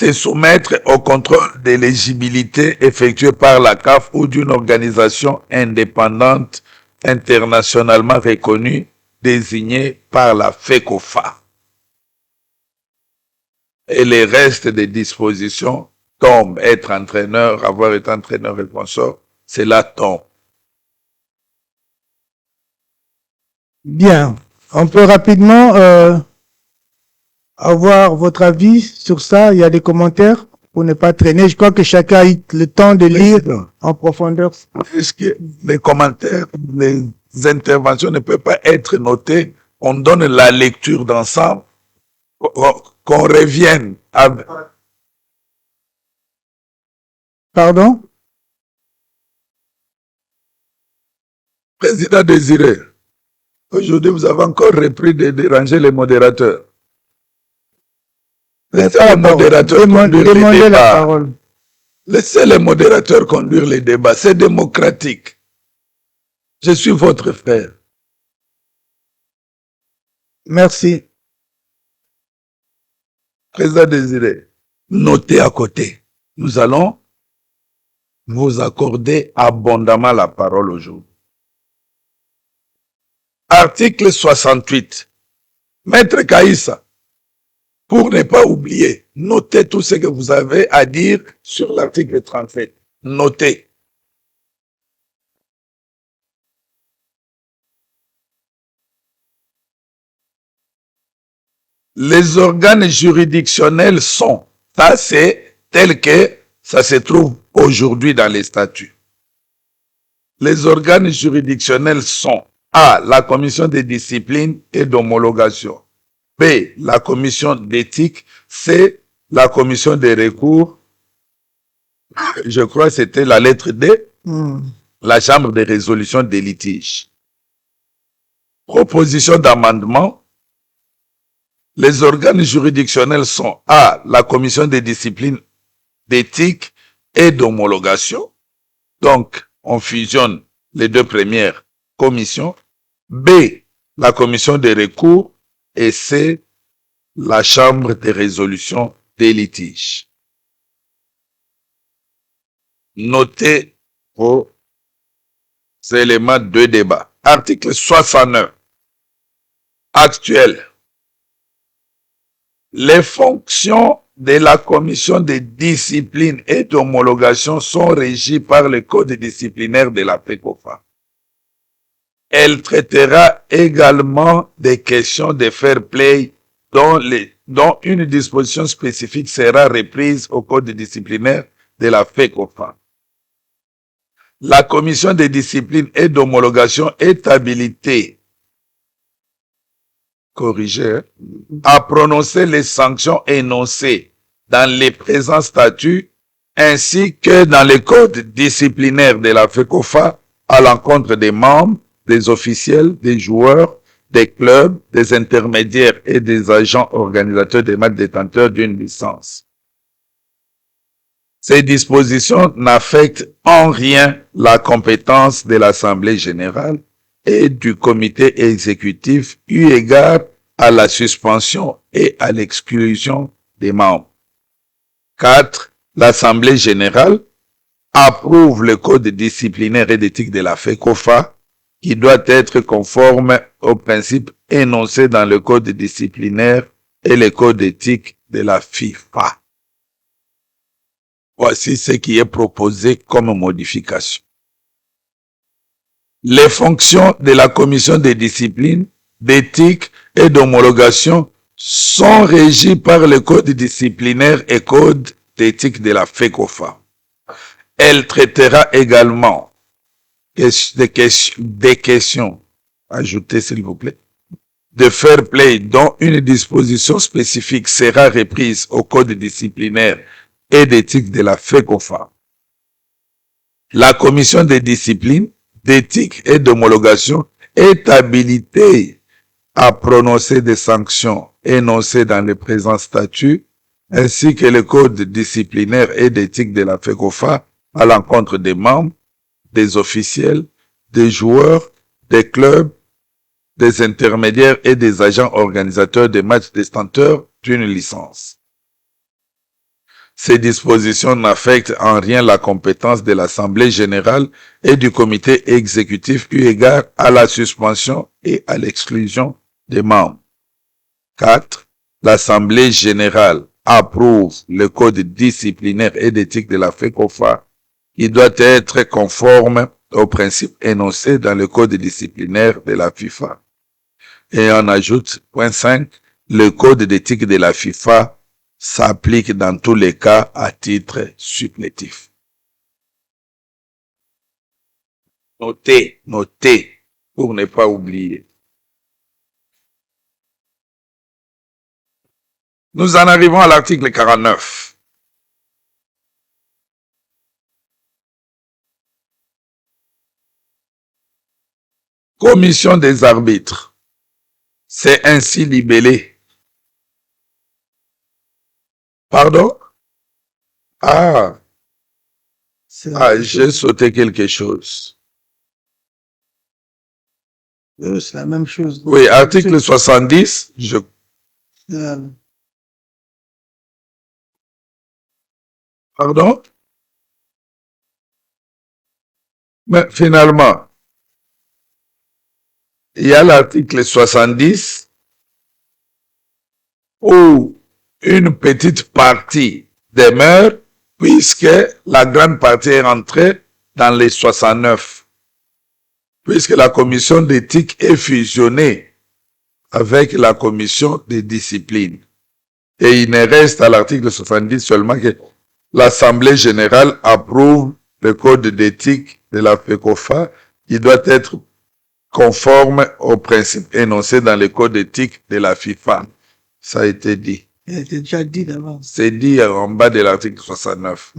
se soumettre au contrôle d'éligibilité effectué par la CAF ou d'une organisation indépendante internationalement reconnue désignée par la FECOFA. Et les restes des dispositions tombent. Être entraîneur, avoir été entraîneur et consort, cela tombe. Bien. On peut rapidement avoir votre avis sur ça. Il y a des commentaires pour ne pas traîner. Je crois que chacun a eu le temps de lire en profondeur. Puisque les commentaires, les interventions ne peuvent pas être notées, on donne la lecture d'ensemble, qu'on revienne avec... Pardon? Président Désiré, aujourd'hui vous avez encore repris de déranger les modérateurs. Laissez les modérateurs conduire les Demandez la débats. parole. Laissez les modérateurs conduire les débats. C'est démocratique. Je suis votre frère. Merci. Président Désiré, notez à côté. Nous allons vous accorder abondamment la parole aujourd'hui. Article 68. Maître Kaïssa, pour ne pas oublier, notez tout ce que vous avez à dire sur l'article 37. Notez. Les organes juridictionnels sont, ça c'est tel que ça se trouve aujourd'hui dans les statuts. Les organes juridictionnels sont A. La commission de discipline et d'homologation. B. La commission d'éthique. C. La commission des recours. Je crois que c'était la lettre D. La chambre de résolution des litiges. Proposition d'amendement. Les organes juridictionnels sont A. La commission de discipline, d'éthique et d'homologation. Donc, on fusionne les deux premières commissions. B. La commission des recours. Et C. La chambre de résolution des litiges. Notez vos éléments de débat. Article 69. Actuel. Les fonctions de la commission de discipline et d'homologation sont régies par le code disciplinaire de la FECOFA. Elle traitera également des questions de fair play dont une disposition spécifique sera reprise au code disciplinaire de la FECOFA. La commission de discipline et d'homologation est habilitée à prononcer les sanctions énoncées dans les présents statuts ainsi que dans les codes disciplinaires de la FECOFA à l'encontre des membres, des officiels, des joueurs, des clubs, des intermédiaires et des agents organisateurs des matchs détenteurs d'une licence. Ces dispositions n'affectent en rien la compétence de l'Assemblée générale et du comité exécutif eu égard à la suspension et à l'exclusion des membres. 4. L'Assemblée générale approuve le code disciplinaire et d'éthique de la FECOFA qui doit être conforme aux principes énoncés dans le code disciplinaire et le code d'éthique de la FIFA. Voici ce qui est proposé comme modification. Les fonctions de la commission de discipline, d'éthique et d'homologation sont régies par le code disciplinaire et code d'éthique de la FECOFA. Elle traitera également des questions, ajoutez s'il vous plaît, de fair play dont une disposition spécifique sera reprise au code disciplinaire et d'éthique de la FECOFA. La commission de discipline, d'éthique et d'homologation est habilitée à prononcer des sanctions énoncées dans le présent statut ainsi que le code disciplinaire et d'éthique de la FECOFA à l'encontre des membres, des officiels, des joueurs, des clubs, des intermédiaires et des agents organisateurs des matchs détenteurs d'une licence. Ces dispositions n'affectent en rien la compétence de l'Assemblée générale et du comité exécutif eu égard à la suspension et à l'exclusion des membres. 4. L'Assemblée générale approuve le code disciplinaire et d'éthique de la FECOFA qui doit être conforme aux principes énoncés dans le code disciplinaire de la FIFA. Et on ajoute, point 5, le code d'éthique de la FIFA s'applique dans tous les cas à titre supplétif. Notez, pour ne pas oublier. Nous en arrivons à l'article 49. Commission des arbitres. C'est ainsi libellé. Pardon? J'ai sauté quelque chose. C'est la même chose. Oui, article 70, Pardon? Mais finalement, il y a l'article 70 où une petite partie demeure puisque la grande partie est rentrée dans les 69. Puisque la commission d'éthique est fusionnée avec la commission de discipline. Et il ne reste à l'article 70 seulement que l'Assemblée générale approuve le code d'éthique de la FECOFA qui doit être conforme aux principes énoncés dans le code d'éthique de la FIFA. Ça a été dit. Il a été déjà dit d'avant. C'est dit en bas de l'article 69.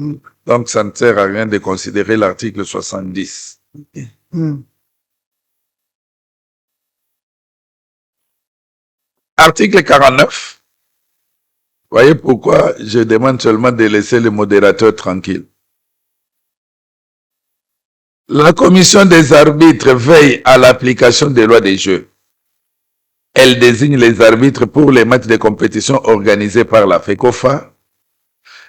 Donc ça ne sert à rien de considérer l'article 70. Okay. Article 49. Voyez pourquoi je demande seulement de laisser le modérateur tranquille. La commission des arbitres veille à l'application des lois des jeux. Elle désigne les arbitres pour les matchs de compétition organisés par la FECOFA,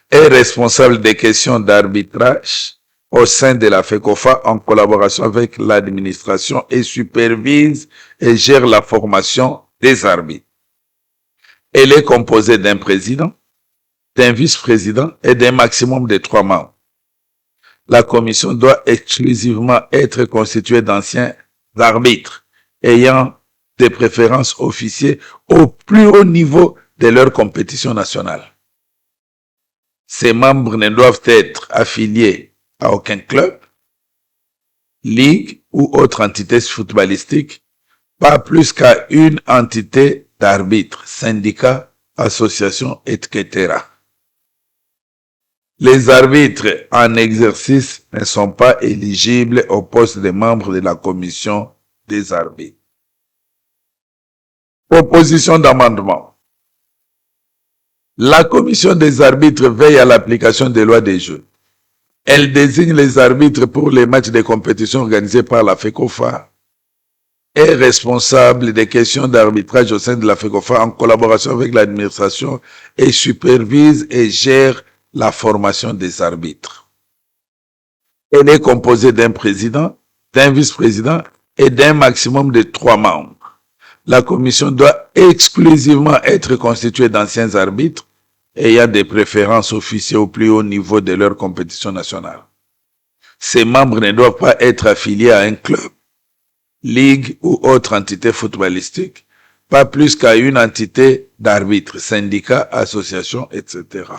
est responsable des questions d'arbitrage au sein de la FECOFA en collaboration avec l'administration et supervise et gère la formation des arbitres. Elle est composée d'un président, d'un vice-président et d'un maximum de 3 membres. La commission doit exclusivement être constituée d'anciens arbitres ayant des préférences officiers au plus haut niveau de leur compétition nationale. Ces membres ne doivent être affiliés à aucun club, ligue ou autre entité footballistique, pas plus qu'à une entité d'arbitres, syndicats, associations, etc. Les arbitres en exercice ne sont pas éligibles au poste de membres de la commission des arbitres. Proposition d'amendement. La commission des arbitres veille à l'application des lois des jeux. Elle désigne les arbitres pour les matchs de compétition organisés par la FECOFA, est responsable des questions d'arbitrage au sein de la FECOFA en collaboration avec l'administration et supervise et gère la formation des arbitres. Elle est composée d'un président, d'un vice-président et d'un maximum de 3 membres. La commission doit exclusivement être constituée d'anciens arbitres ayant des préférences officielles au plus haut niveau de leur compétition nationale. Ces membres ne doivent pas être affiliés à un club, ligue ou autre entité footballistique, pas plus qu'à une entité d'arbitres, syndicats, associations, etc.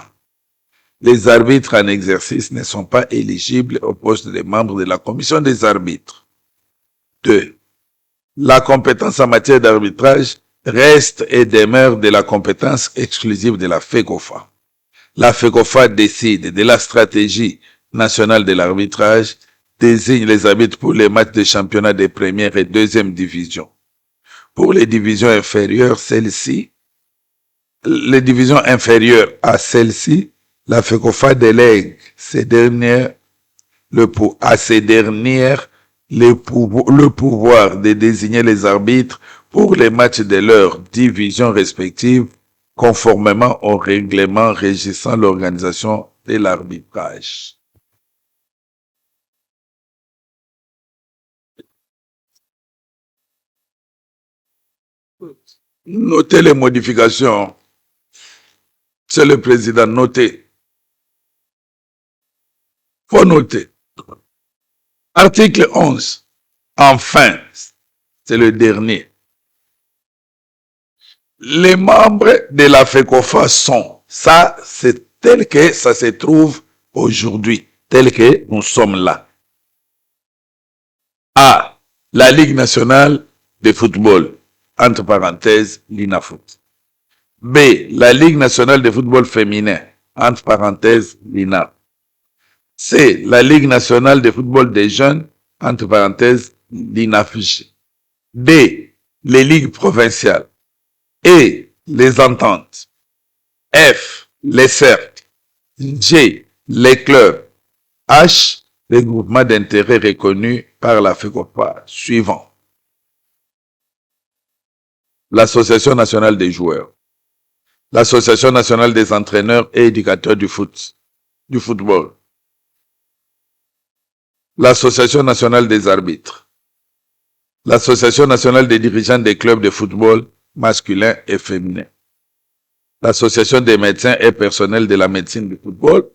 Les arbitres en exercice ne sont pas éligibles au poste de membres de la commission des arbitres. 2. La compétence en matière d'arbitrage reste et demeure de la compétence exclusive de la FECOFA. La FECOFA décide de la stratégie nationale de l'arbitrage, désigne les arbitres pour les matchs de championnat de première et deuxième division. Pour les divisions inférieures, les divisions inférieures à celles-ci, la FECOFA délègue à ces dernières le pouvoir de désigner les arbitres pour les matchs de leurs divisions respectives conformément au règlement régissant l'organisation de l'arbitrage. Notez les modifications. C'est le président, notez. Faut noter. Article 11. Enfin, c'est le dernier. Les membres de la FECOFA sont, ça c'est tel que ça se trouve aujourd'hui, tel que nous sommes là. A. La Ligue nationale de football, entre parenthèses, l'INAFOOT. B. La Ligue nationale de football féminin, entre parenthèses, l'INAP. C. La Ligue nationale de football des jeunes, entre parenthèses, l'INAFJ. D. Les ligues provinciales. E. Les ententes. F. Les cercles. G. Les clubs. H. Les groupements d'intérêt reconnus par la FECOFA. Suivant. L'Association nationale des joueurs. L'Association nationale des entraîneurs et éducateurs du football. L'Association nationale des arbitres. L'Association nationale des dirigeants des clubs de football masculins et féminins. L'Association des médecins et personnels de la médecine du football.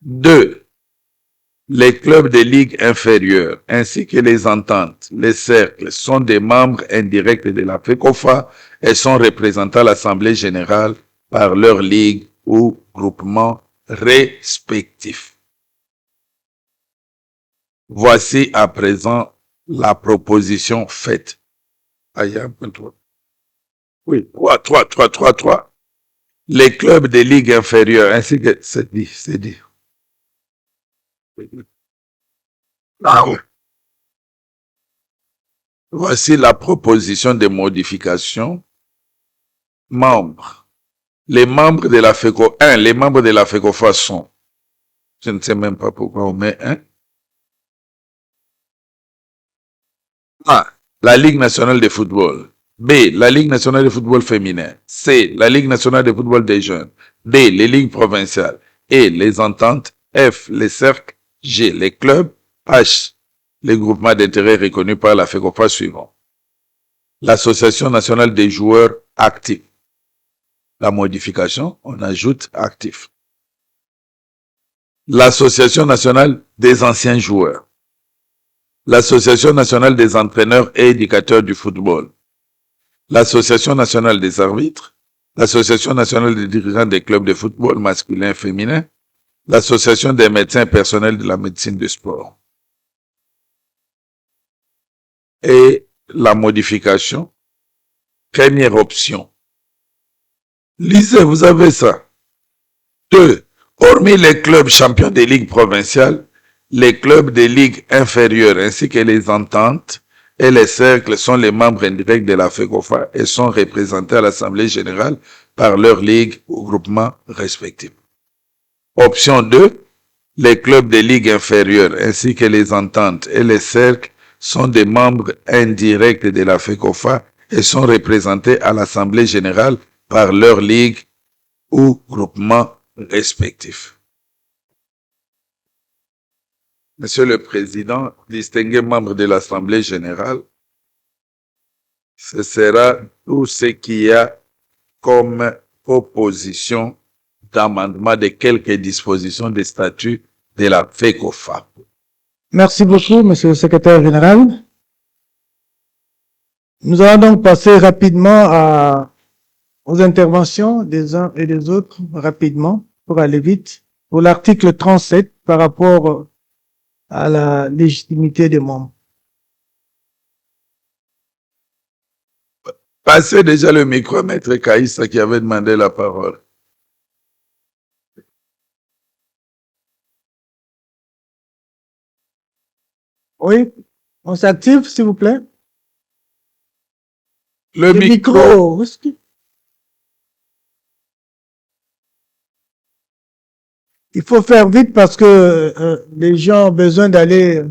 2. Les clubs de ligues inférieures ainsi que les ententes, les cercles sont des membres indirects de la FECOFA et sont représentés à l'Assemblée générale par leur ligue ou groupement respectifs. Voici à présent la proposition faite. Oui, 3. Les clubs de ligues inférieures ainsi que... C'est dit. Ah oui. Voici la proposition de modification. Membres. Les membres de la FECO, les membres de la FECOFA sont, je ne sais même pas pourquoi on met un. A. La Ligue nationale de football. B. La Ligue nationale de football féminin. C. La Ligue nationale de football des jeunes. D. Les ligues provinciales. E. Les ententes. F. Les cercles. G. Les clubs. H. Les groupements d'intérêt reconnus par la FECOFA suivant. L'Association nationale des joueurs actifs. La modification, on ajoute actif. L'Association nationale des anciens joueurs. L'Association nationale des entraîneurs et éducateurs du football. L'Association nationale des arbitres. L'Association nationale des dirigeants des clubs de football masculin et féminin. L'Association des médecins personnels de la médecine du sport. Et la modification. Première option. Lisez, vous avez ça. 2. Hormis les clubs champions des ligues provinciales, les clubs des ligues inférieures ainsi que les ententes et les cercles sont les membres indirects de la FECOFA et sont représentés à l'Assemblée générale par leur ligue ou groupement respectifs. Option 2. Les clubs des ligues inférieures ainsi que les ententes et les cercles sont des membres indirects de la FECOFA et sont représentés à l'Assemblée générale par leur ligue ou groupement respectif. Monsieur le Président, distingués membres de l'Assemblée générale, ce sera tout ce qu'il y a comme proposition d'amendement de quelques dispositions des statuts de la FECOFA. Merci beaucoup, Monsieur le Secrétaire général. Nous allons donc passer rapidement aux interventions des uns et des autres, rapidement, pour aller vite. Pour l'article 37, par rapport à la légitimité des membres. Passez déjà le micro à Maître Kaïssa qui avait demandé la parole. Oui, on s'active, s'il vous plaît. Le micro. Il faut faire vite parce que les gens ont besoin d'aller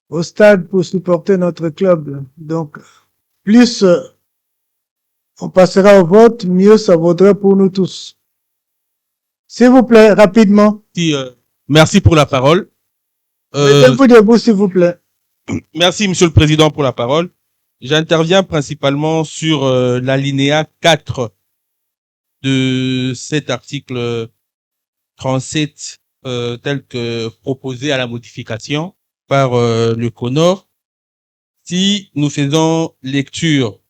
au stade pour supporter notre club. Donc, plus on passera au vote, mieux ça vaudrait pour nous tous. S'il vous plaît, rapidement. Merci pour la parole. Mettez-vous debout, s'il vous plaît. Merci, Monsieur le Président, pour la parole. J'interviens principalement sur l'alinéa 4 de cet article 37 tel que proposé à la modification par le CONOR. Si nous faisons lecture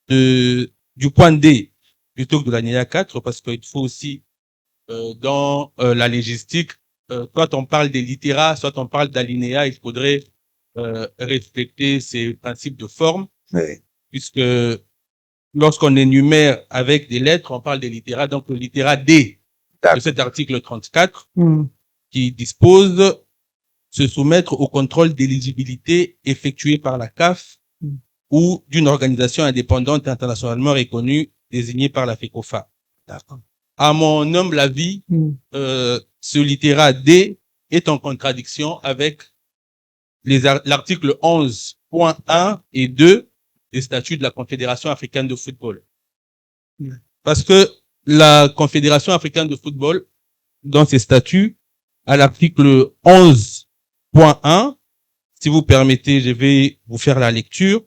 du point D plutôt que de l'alinéa 4, parce qu'il faut aussi dans la légistique, soit on parle des littéras, soit on parle d'alinéa, il faudrait respecter ces principes de forme, Oui. puisque lorsqu'on énumère avec des lettres, on parle des littéras, donc le littéra D de cet article 34 qui dispose se soumettre au contrôle d'éligibilité effectué par la CAF ou d'une organisation indépendante internationalement reconnue désignée par la FECOFA. À mon humble avis, ce littéra D est en contradiction avec l'article 11.1 et 2 des statuts de la Confédération africaine de football. Parce que la Confédération africaine de football, dans ses statuts, à l'article 11.1, si vous permettez, je vais vous faire la lecture.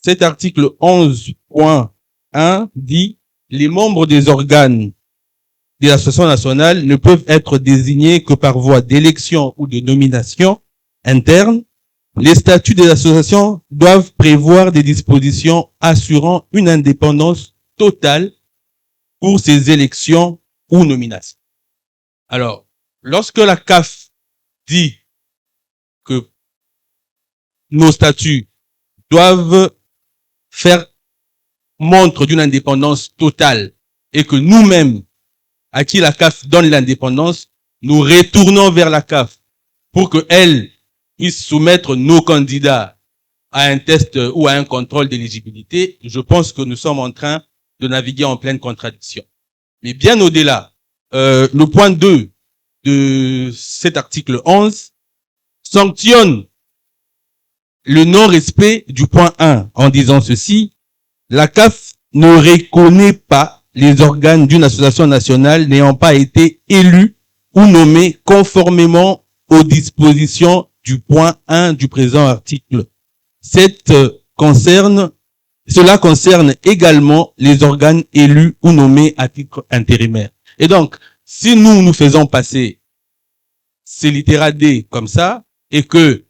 Cet article 11.1 dit: les membres des organes de l'association nationale ne peuvent être désignés que par voie d'élection ou de nomination interne. Les statuts de l'association doivent prévoir des dispositions assurant une indépendance totale pour ces élections ou nominations. Alors, lorsque la CAF dit que nos statuts doivent faire montre d'une indépendance totale et que nous-mêmes, à qui la CAF donne l'indépendance, nous retournons vers la CAF pour qu'elle puisse soumettre nos candidats à un test ou à un contrôle d'éligibilité, je pense que nous sommes en train de naviguer en pleine contradiction. Mais bien au-delà, le point 2 de cet article 11 sanctionne le non-respect du point 1 en disant ceci: la CAF ne reconnaît pas les organes d'une association nationale n'ayant pas été élus ou nommés conformément aux dispositions du point 1 du présent article. Cela concerne également les organes élus ou nommés à titre intérimaire. Et donc, si nous faisons passer ces littéra D comme ça, et que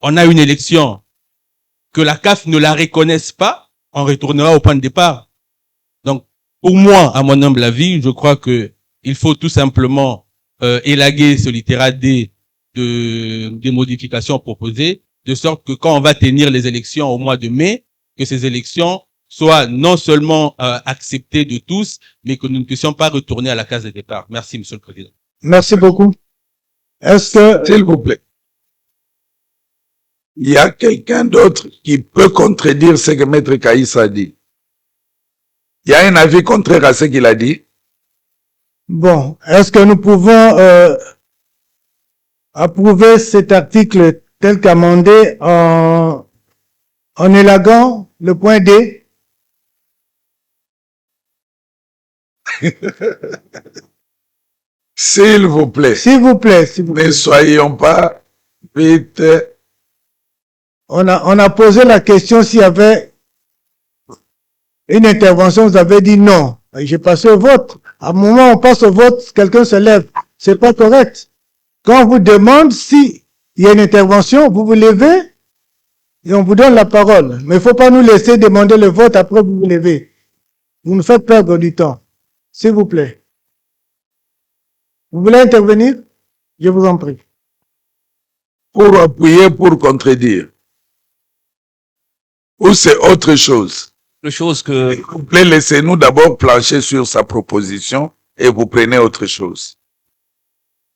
on a une élection, que la CAF ne la reconnaisse pas, on retournera au point de départ. Donc, pour moi, à mon humble avis, je crois que il faut tout simplement élaguer ce littéra D des modifications proposées, de sorte que quand on va tenir les élections au mois de mai, que ces élections soient non seulement acceptées de tous, mais que nous ne puissions pas retourner à la case de départ. Merci, Monsieur le Président. Merci beaucoup. Est-ce que... S'il vous plaît. Il y a quelqu'un d'autre qui peut contredire ce que Maître Kaïs a dit. Il y a un avis contraire à ce qu'il a dit. Bon, est-ce que nous pouvons approuver cet article tel qu'amendé en élaguant le point D? S'il vous plaît. S'il vous plaît, s'il vous plaît. Ne soyons pas vite. On a posé la question s'il y avait une intervention, vous avez dit non. J'ai passé au vote. À un moment où on passe au vote, quelqu'un se lève. C'est pas correct. Quand on vous demande s'il y a une intervention, vous vous levez et on vous donne la parole. Mais il ne faut pas nous laisser demander le vote après vous vous levez. Vous nous faites perdre du temps. S'il vous plaît. Vous voulez intervenir? Je vous en prie. Pour appuyer, pour contredire. Ou c'est autre chose? S'il vous plaît, laissez-nous d'abord plancher sur sa proposition et vous prenez autre chose.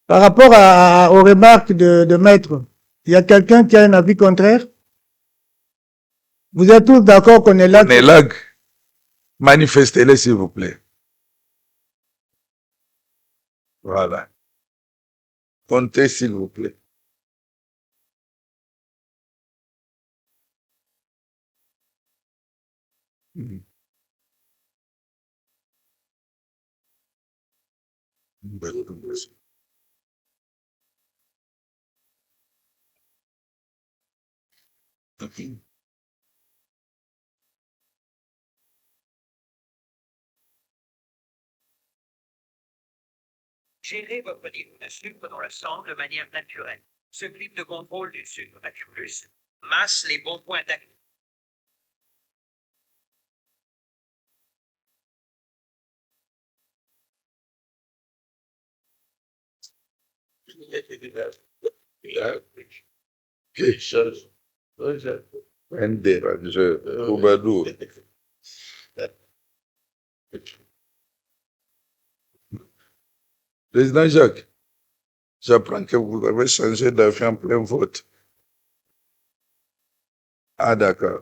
Par rapport aux remarques de maître, il y a quelqu'un qui a un avis contraire? Vous êtes tous d'accord qu'on est là? On est là. Manifestez-le, s'il vous plaît. Voilà. Comptez, s'il vous plaît. Gérez votre niveau de sucre dans le sang de manière naturelle. Ce clip de contrôle du sucre Acuplus masse les bons points d'accueil. Quelque chose. Un dérangeur. Troubadour. Président Jacques, j'apprends que vous avez changé d'avis en plein vote. Ah, d'accord.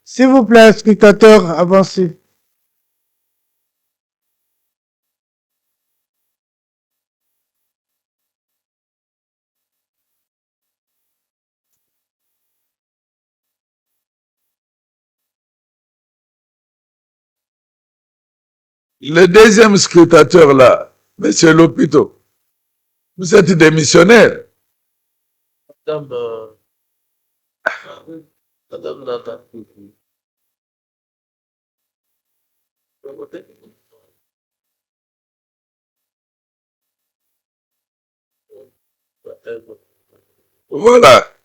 S'il vous plaît, scrutateurs, avancez. Le deuxième scrutateur là, Monsieur Lopito, vous êtes démissionnaire. Voilà.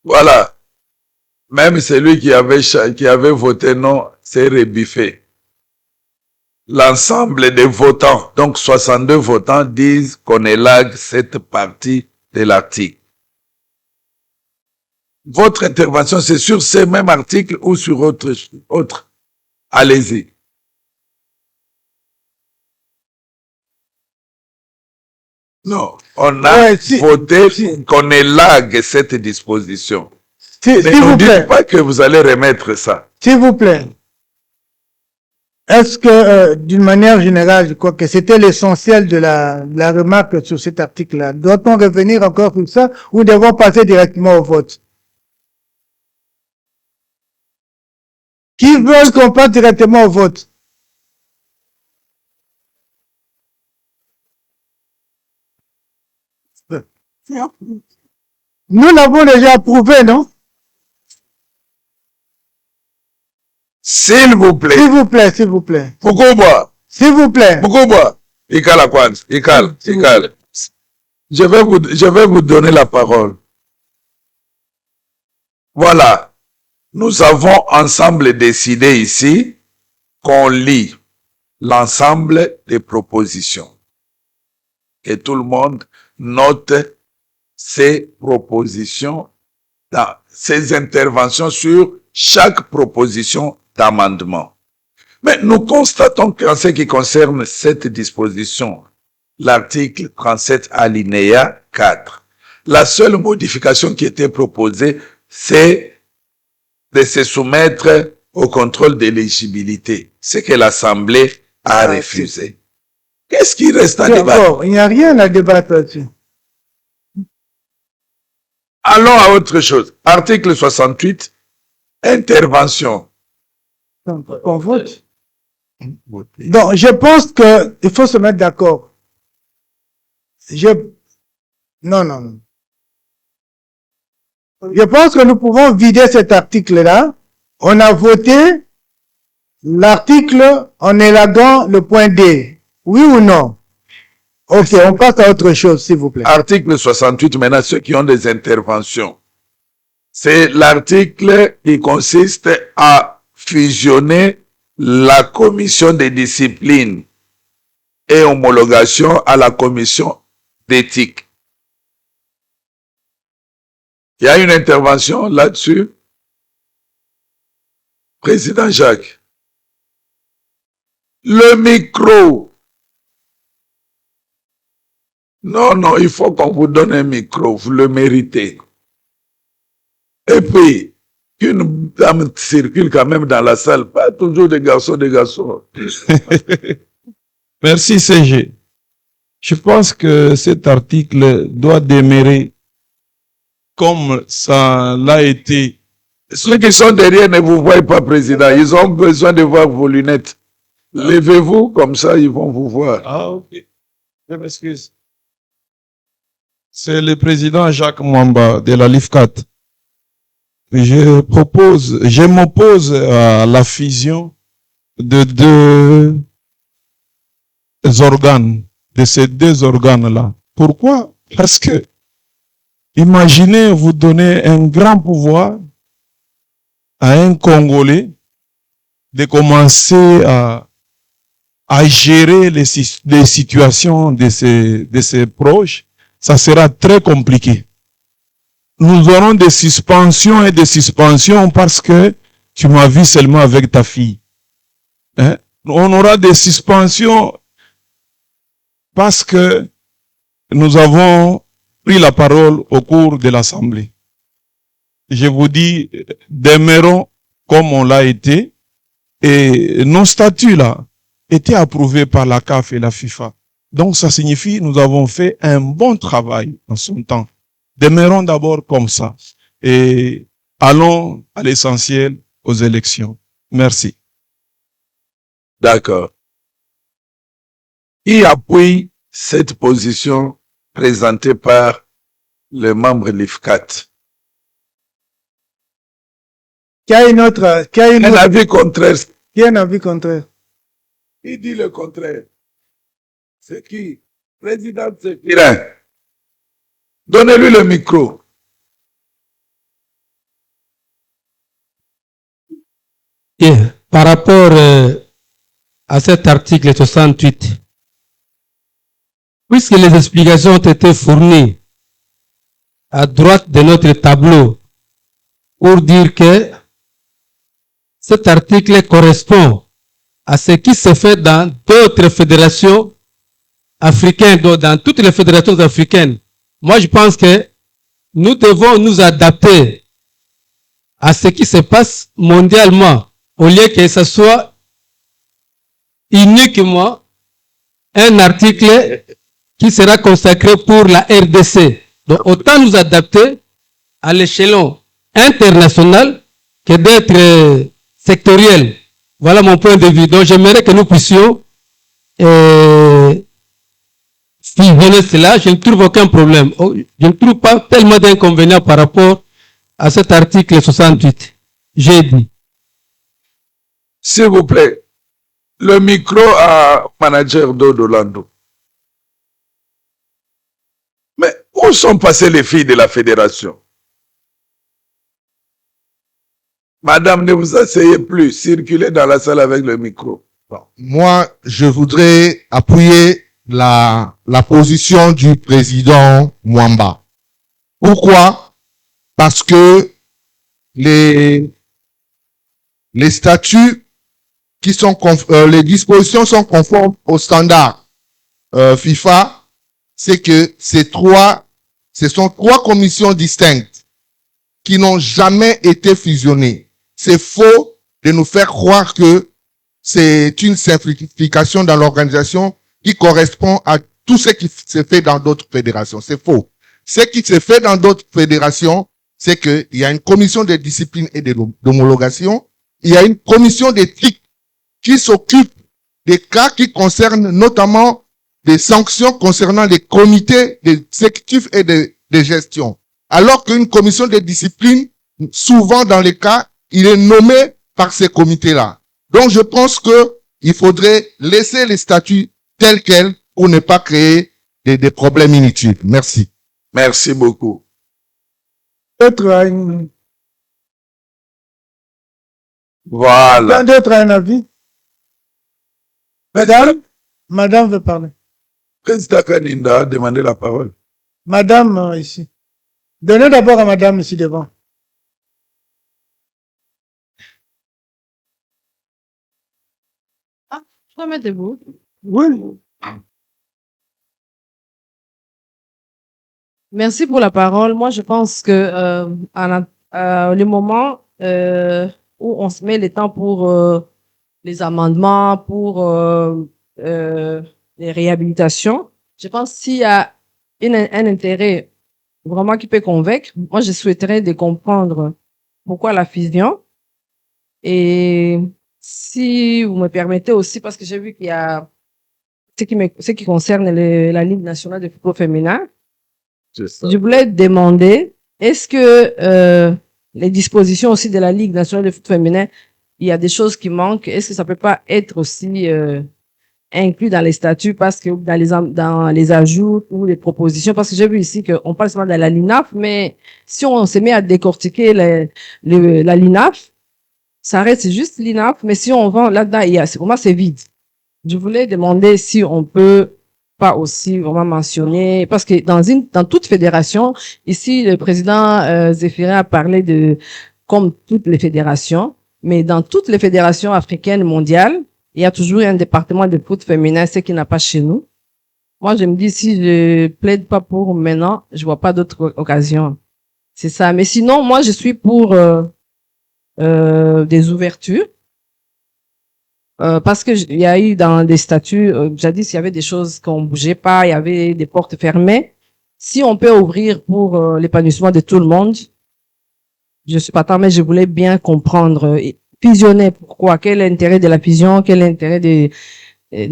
Voilà. Même celui qui avait voté non s'est rebiffé. L'ensemble des votants, donc 62 votants, disent qu'on élague cette partie de l'article. Votre intervention, c'est sur ce même article ou sur autre? Allez-y. Non, on a voté qu'on élague cette disposition. Mais ne dites pas que vous allez remettre ça. S'il vous plaît. Est-ce que, d'une manière générale, je crois que c'était l'essentiel de la remarque sur cet article-là. Doit-on revenir encore sur ça ou devons passer directement au vote? Qui veut qu'on passe directement au vote? Nous l'avons déjà approuvé, non? S'il vous plaît. S'il vous plaît, s'il vous plaît. Pourquoi? S'il vous plaît. Pourquoi? Ikala Kwanz, Ikala. Je vais vous donner la parole. Voilà. Nous avons ensemble décidé ici qu'on lit l'ensemble des propositions. Que tout le monde note ces propositions, ces interventions sur chaque proposition d'amendement. Mais nous constatons qu'en ce qui concerne cette disposition, l'article 37 alinéa 4, la seule modification qui était proposée, c'est de se soumettre au contrôle d'éligibilité, ce que l'Assemblée a refusé. Qu'est-ce qui reste à débattre? Il n'y a rien à débattre là-dessus. Allons à autre chose. Article 68, intervention. On vote. Donc, je pense qu'il faut se mettre d'accord. Non. Je pense que nous pouvons vider cet article-là. On a voté l'article en élaguant le point D. Oui ou non? Ok, on passe à autre chose, s'il vous plaît. Article 68, maintenant, ceux qui ont des interventions. C'est l'article qui consiste à fusionner la commission de discipline et homologation à la commission d'éthique. Il y a une intervention là-dessus. Président Jacques, le micro. Non, non, il faut qu'on vous donne un micro, vous le méritez. Et puis, qu'une dame circule quand même dans la salle, pas toujours des garçons, des garçons. Merci CG. Je pense que cet article doit demeurer comme ça l'a été. Ceux qui sont derrière ne vous voient pas, Président. Ils ont besoin de voir vos lunettes. Levez-vous, comme ça, ils vont vous voir. Ah, ok. Je m'excuse. C'est le président Jacques Mwamba de la LIFCAT. Je m'oppose à la fusion de deux organes, de ces deux organes-là. Pourquoi? Parce que, imaginez vous donner un grand pouvoir à un Congolais de commencer à gérer les situations de ses proches, ça sera très compliqué. Nous aurons des suspensions et des suspensions parce que tu m'as vu seulement avec ta fille. Hein? On aura des suspensions parce que nous avons pris la parole au cours de l'Assemblée. Je vous dis, demeurons comme on l'a été, et nos statuts là étaient approuvés par la CAF et la FIFA. Donc ça signifie nous avons fait un bon travail en son temps. Demeurons d'abord comme ça et allons à l'essentiel, aux élections. Merci. D'accord. Qui appuie cette position présentée par les membres de l'IFCAT? Qui a une autre, Un avis contraire. qui a un avis contraire? Qui dit le contraire? C'est qui? Président Sépirin. Donnez-lui le micro. Bien. Par rapport à cet article 68, puisque les explications ont été fournies à droite de notre tableau pour dire que cet article correspond à ce qui se fait dans d'autres fédérations africaines, dans toutes les fédérations africaines. Moi, je pense que nous devons nous adapter à ce qui se passe mondialement, au lieu que ce soit uniquement un article qui sera consacré pour la RDC. Donc, autant nous adapter à l'échelon international que d'être sectoriel. Voilà mon point de vue. Donc, j'aimerais que nous puissions fusionner cela. Je ne trouve aucun problème. Je ne trouve pas tellement d'inconvénients par rapport à cet article 68. J'ai dit. S'il vous plaît, le micro à manager d'Odolando. Mais où sont passées les filles de la fédération? Madame, ne vous asseyez plus, circulez dans la salle avec le micro. Bon, moi, je voudrais appuyer la position du président Mwamba. Pourquoi? Parce que les statuts qui sont les dispositions sont conformes aux standards FIFA, c'est que ce sont trois commissions distinctes qui n'ont jamais été fusionnées. C'est faux de nous faire croire que c'est une simplification dans l'organisation qui correspond à tout ce qui se fait dans d'autres fédérations. C'est faux. Ce qui se fait dans d'autres fédérations, c'est qu'il y a une commission de discipline et d'homologation, il y a une commission d'éthique qui s'occupe des cas qui concernent notamment des sanctions concernant les comités d'exécutif et de gestion. Alors qu'une commission de discipline, souvent dans les cas, il est nommé par ces comités-là. Donc je pense que il faudrait laisser les statuts tels quels pour ne pas créer des problèmes inutiles. Merci. Merci beaucoup. D'autres a une... Voilà. D'autres a un avis? Madame veut parler. Président Kaninda a demandé la parole. Madame, ici. Donnez d'abord à madame ici devant. Remettez-vous. Oui. Merci pour la parole. Moi, je pense que le moment où on se met le temps pour les amendements, pour les réhabilitations, je pense s'il y a un intérêt vraiment qui peut convaincre, moi, je souhaiterais de comprendre pourquoi la fusion. Et si vous me permettez aussi, parce que j'ai vu qu'il y a ce qui concerne la Ligue nationale de football féminin, je voulais demander, est-ce que les dispositions aussi de la Ligue nationale de foot féminin, il y a des choses qui manquent, est-ce que ça peut pas être aussi inclus dans les statuts, parce que dans les ajouts ou les propositions, parce que j'ai vu ici qu'on parle seulement de la LINAF, mais si on se met à décortiquer la LINAF, ça reste juste l'INAF, mais si on va là-dedans, vraiment c'est vide. Je voulais demander si on peut pas aussi vraiment mentionner, parce que dans toute fédération, ici le président Zéphirin a parlé de comme toutes les fédérations, mais dans toutes les fédérations africaines mondiales, il y a toujours un département de foot féminin, ce qui n'a pas chez nous. Moi, je me dis, si je plaide pas pour maintenant, je vois pas d'autre occasion. C'est ça. Mais sinon, moi, je suis pour des ouvertures. Parce que il y a eu dans des statuts, jadis, il y avait des choses qu'on bougeait pas, il y avait des portes fermées. Si on peut ouvrir pour l'épanouissement de tout le monde, je suis pas tant, mais je voulais bien comprendre. Fusionner, pourquoi? Quel est l'intérêt de la fusion? Quel est l'intérêt de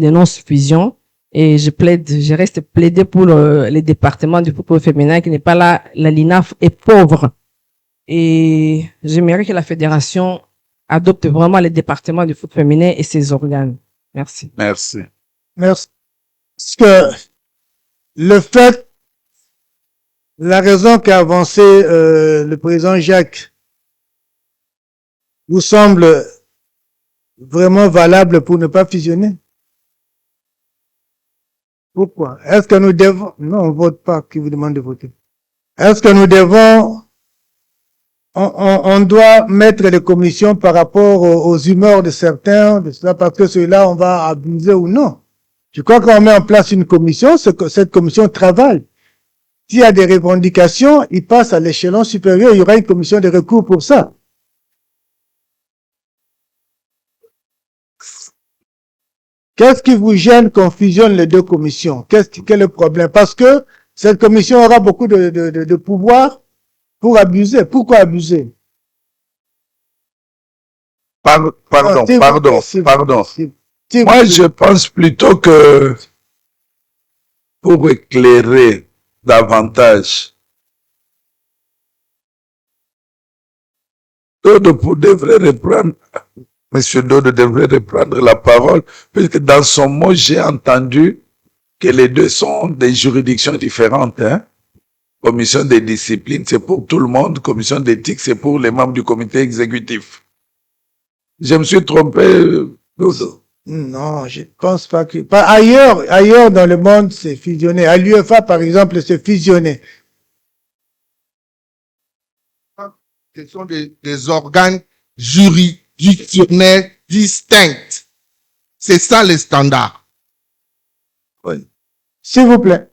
non-fusion? Et je reste plaider pour les départements du football féminin qui n'est pas là. La LINAF est pauvre. Et j'aimerais que la fédération adopte vraiment les départements du foot féminin et ses organes. Merci. Merci. Merci. Parce que la raison qu'a avancé le président Jacques vous semble vraiment valable pour ne pas fusionner? Pourquoi? Est-ce que nous devons, non, on vote pas, qui vous demande de voter. Est-ce que nous devons, on doit mettre des commissions par rapport aux humeurs de certains, de cela, parce que ceux-là, on va abuser ou non? Je crois qu'on met en place une commission, cette commission travaille. S'il y a des revendications, il passe à l'échelon supérieur, il y aura une commission de recours pour ça. Qu'est-ce qui vous gêne qu'on fusionne les deux commissions? Quel est le problème? Parce que cette commission aura beaucoup de pouvoir pour abuser. Pourquoi abuser? Pardon. Moi, je pense plutôt que pour éclairer davantage, Monsieur Dodo devrait reprendre la parole, puisque dans son mot, j'ai entendu que les deux sont des juridictions différentes. Commission de discipline, c'est pour tout le monde. Commission d'éthique, c'est pour les membres du comité exécutif. Je me suis trompé, Dodo. Non, je pense pas que... Ailleurs dans le monde, c'est fusionné. À l'UEFA, par exemple, c'est fusionné. Ce sont des organes juridictionnels distincts. C'est ça les standards. Oui. S'il vous plaît.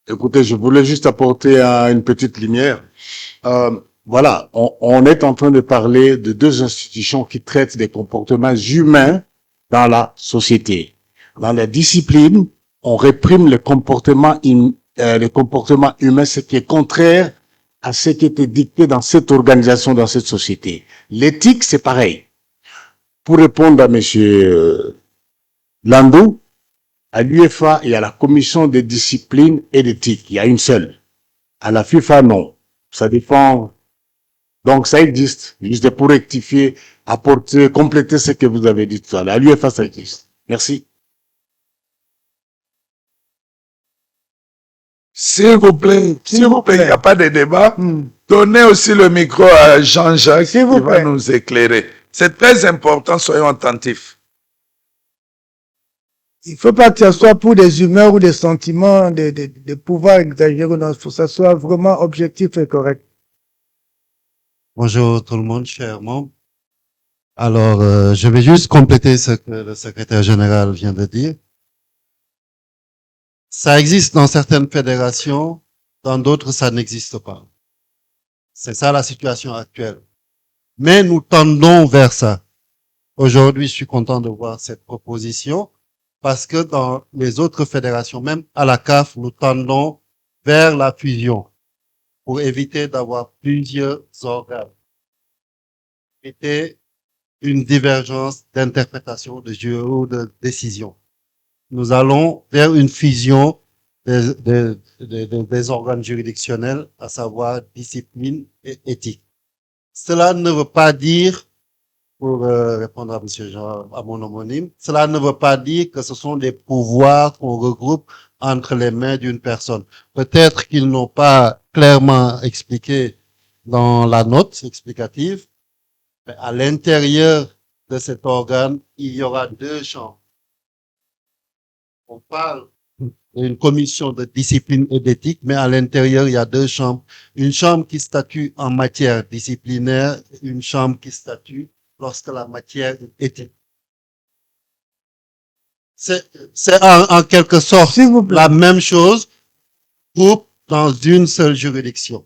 Écoutez, je voulais juste apporter une petite lumière. Voilà, on est en train de parler de deux institutions qui traitent des comportements humains dans la société. Dans la discipline, on réprime le comportement humain, ce qui est contraire à ce qui était dicté dans cette organisation, dans cette société. L'éthique, c'est pareil. Pour répondre à monsieur Landou, à l'UEFA, il y a la commission de discipline et d'éthique. Il y a une seule. À la FIFA, non. Ça dépend. Donc, ça existe. Juste pour rectifier, apporter, compléter ce que vous avez dit tout à l'heure. À l'UEFA, ça existe. Merci. S'il vous plaît, il n'y a pas de débat. Donnez aussi le micro à Jean-Jacques qui va nous éclairer. C'est très important, soyons attentifs. Il ne faut pas que ce soit pour des humeurs ou des sentiments de pouvoir exagérer. Il faut que ce soit vraiment objectif et correct. Bonjour tout le monde, chers membres. Alors, je vais juste compléter ce que le secrétaire général vient de dire. Ça existe dans certaines fédérations, dans d'autres, ça n'existe pas. C'est ça la situation actuelle. Mais nous tendons vers ça. Aujourd'hui, je suis content de voir cette proposition parce que dans les autres fédérations, même à la CAF, nous tendons vers la fusion pour éviter d'avoir plusieurs organes. Éviter une divergence d'interprétation de jeu ou de décision. Nous allons vers une fusion des organes juridictionnels, à savoir discipline et éthique. Cela ne veut pas dire, pour répondre à Monsieur Jean, à mon homonyme, cela ne veut pas dire que ce sont des pouvoirs qu'on regroupe entre les mains d'une personne. Peut-être qu'ils n'ont pas clairement expliqué dans la note explicative, mais à l'intérieur de cet organe, il y aura deux chambres. On parle d'une commission de discipline et d'éthique, mais à l'intérieur, il y a deux chambres. Une chambre qui statue en matière disciplinaire, une chambre qui statue lorsque la matière est éthique. C'est en quelque sorte la même chose pour dans une seule juridiction.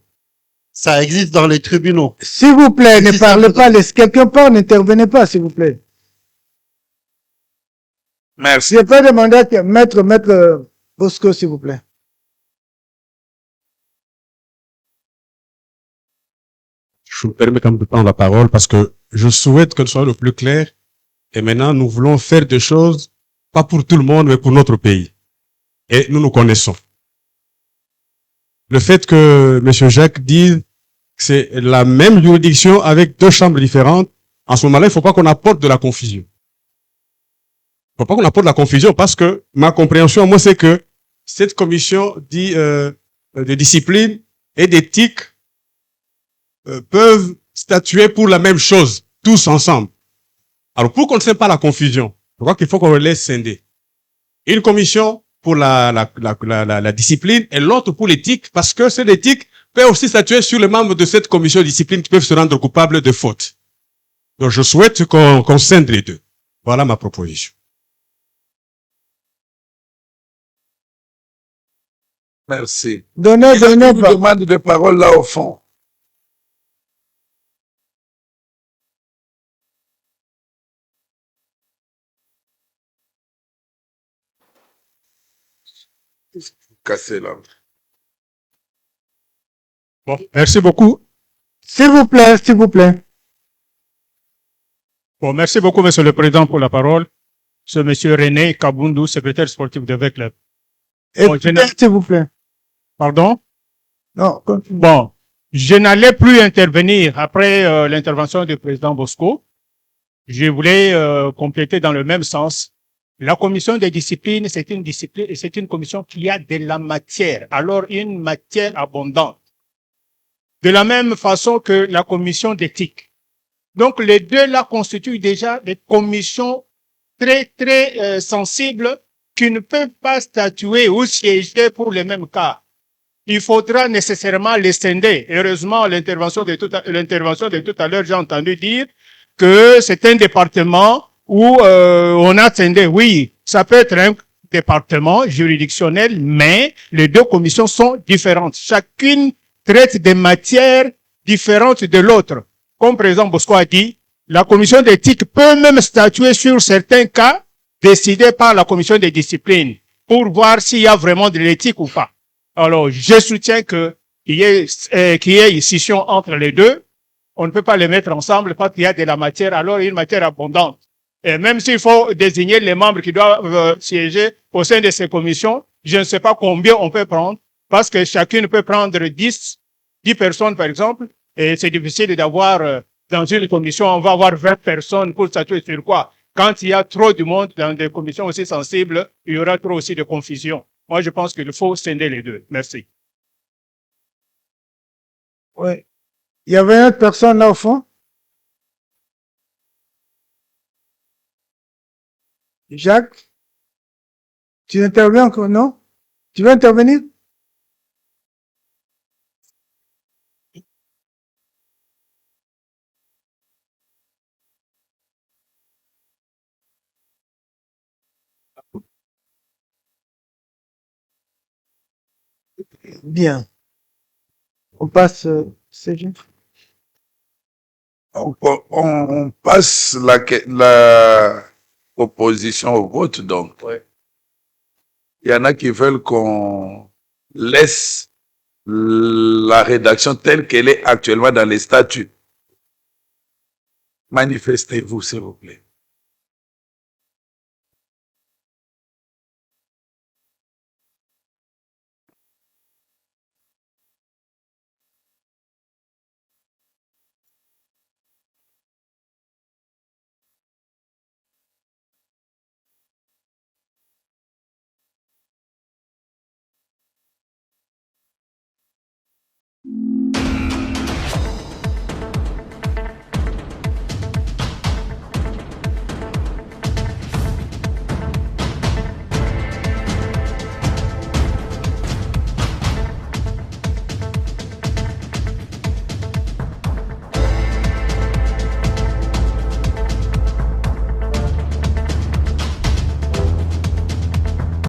Ça existe dans les tribunaux. S'il vous plaît, ne parlez pas, laissez quelqu'un parler, n'intervenez pas, s'il vous plaît. Merci. Je peux demander à maître Bosco, s'il vous plaît. Je me permets quand même de prendre la parole parce que je souhaite que ce soit le plus clair. Et maintenant, nous voulons faire des choses, pas pour tout le monde, mais pour notre pays. Et nous nous connaissons. Le fait que M. Jacques dise que c'est la même juridiction avec deux chambres différentes, en ce moment-là, il ne faut pas qu'on apporte de la confusion. Il ne faut pas qu'on apporte de la confusion parce que ma compréhension, moi, c'est que cette commission dit de discipline et d'éthique peuvent statuer pour la même chose, tous ensemble. Alors, pour qu'on ne sème pas la confusion, je crois qu'il faut qu'on laisse scinder. Une commission pour la discipline et l'autre pour l'éthique, parce que cette éthique peut aussi statuer sur les membres de cette commission de discipline qui peuvent se rendre coupables de fautes. Donc, je souhaite qu'on scinde les deux. Voilà ma proposition. Merci. Donnez. Demande de parole là au fond. Casser là. Bon, merci beaucoup. S'il vous plaît, s'il vous plaît. Bon, merci beaucoup, Monsieur le Président, pour la parole. C'est Monsieur René Kabundu, secrétaire sportif de V-Club. S'il vous plaît. Pardon? Non. Bon, je n'allais plus intervenir après l'intervention du président Bosco. Je voulais compléter dans le même sens. La commission des disciplines, c'est une discipline et c'est une commission qui a de la matière. Alors, une matière abondante. De la même façon que la commission d'éthique. Donc, les deux là constituent déjà des commissions très sensibles qui ne peuvent pas statuer ou siéger pour les mêmes cas. Il faudra nécessairement les scinder. Heureusement, l'intervention de tout à l'heure, j'ai entendu dire que c'est un département où on a scindé. Oui, ça peut être un département juridictionnel, mais les deux commissions sont différentes. Chacune traite des matières différentes de l'autre. Comme président Bosco a dit, la commission d'éthique peut même statuer sur certains cas décidés par la commission des disciplines pour voir s'il y a vraiment de l'éthique ou pas. Alors, je soutiens qu'il y ait une scission entre les deux. On ne peut pas les mettre ensemble parce qu'il y a de la matière, alors une matière abondante. Et même s'il faut désigner les membres qui doivent siéger au sein de ces commissions, je ne sais pas combien on peut prendre, parce que chacune peut prendre 10 personnes par exemple, et c'est difficile d'avoir, dans une commission, on va avoir 20 personnes pour statuer sur quoi. Quand il y a trop de monde dans des commissions aussi sensibles, il y aura trop aussi de confusion. Moi, je pense qu'il faut scinder les deux. Merci. Oui. Il y avait une autre personne là au fond. Jacques, tu interviens encore, non? Tu veux intervenir? Bien. On passe, CG. On passe la proposition au vote, donc. Il y en a qui veulent qu'on laisse la rédaction telle qu'elle est actuellement dans les statuts. Manifestez-vous, s'il vous plaît.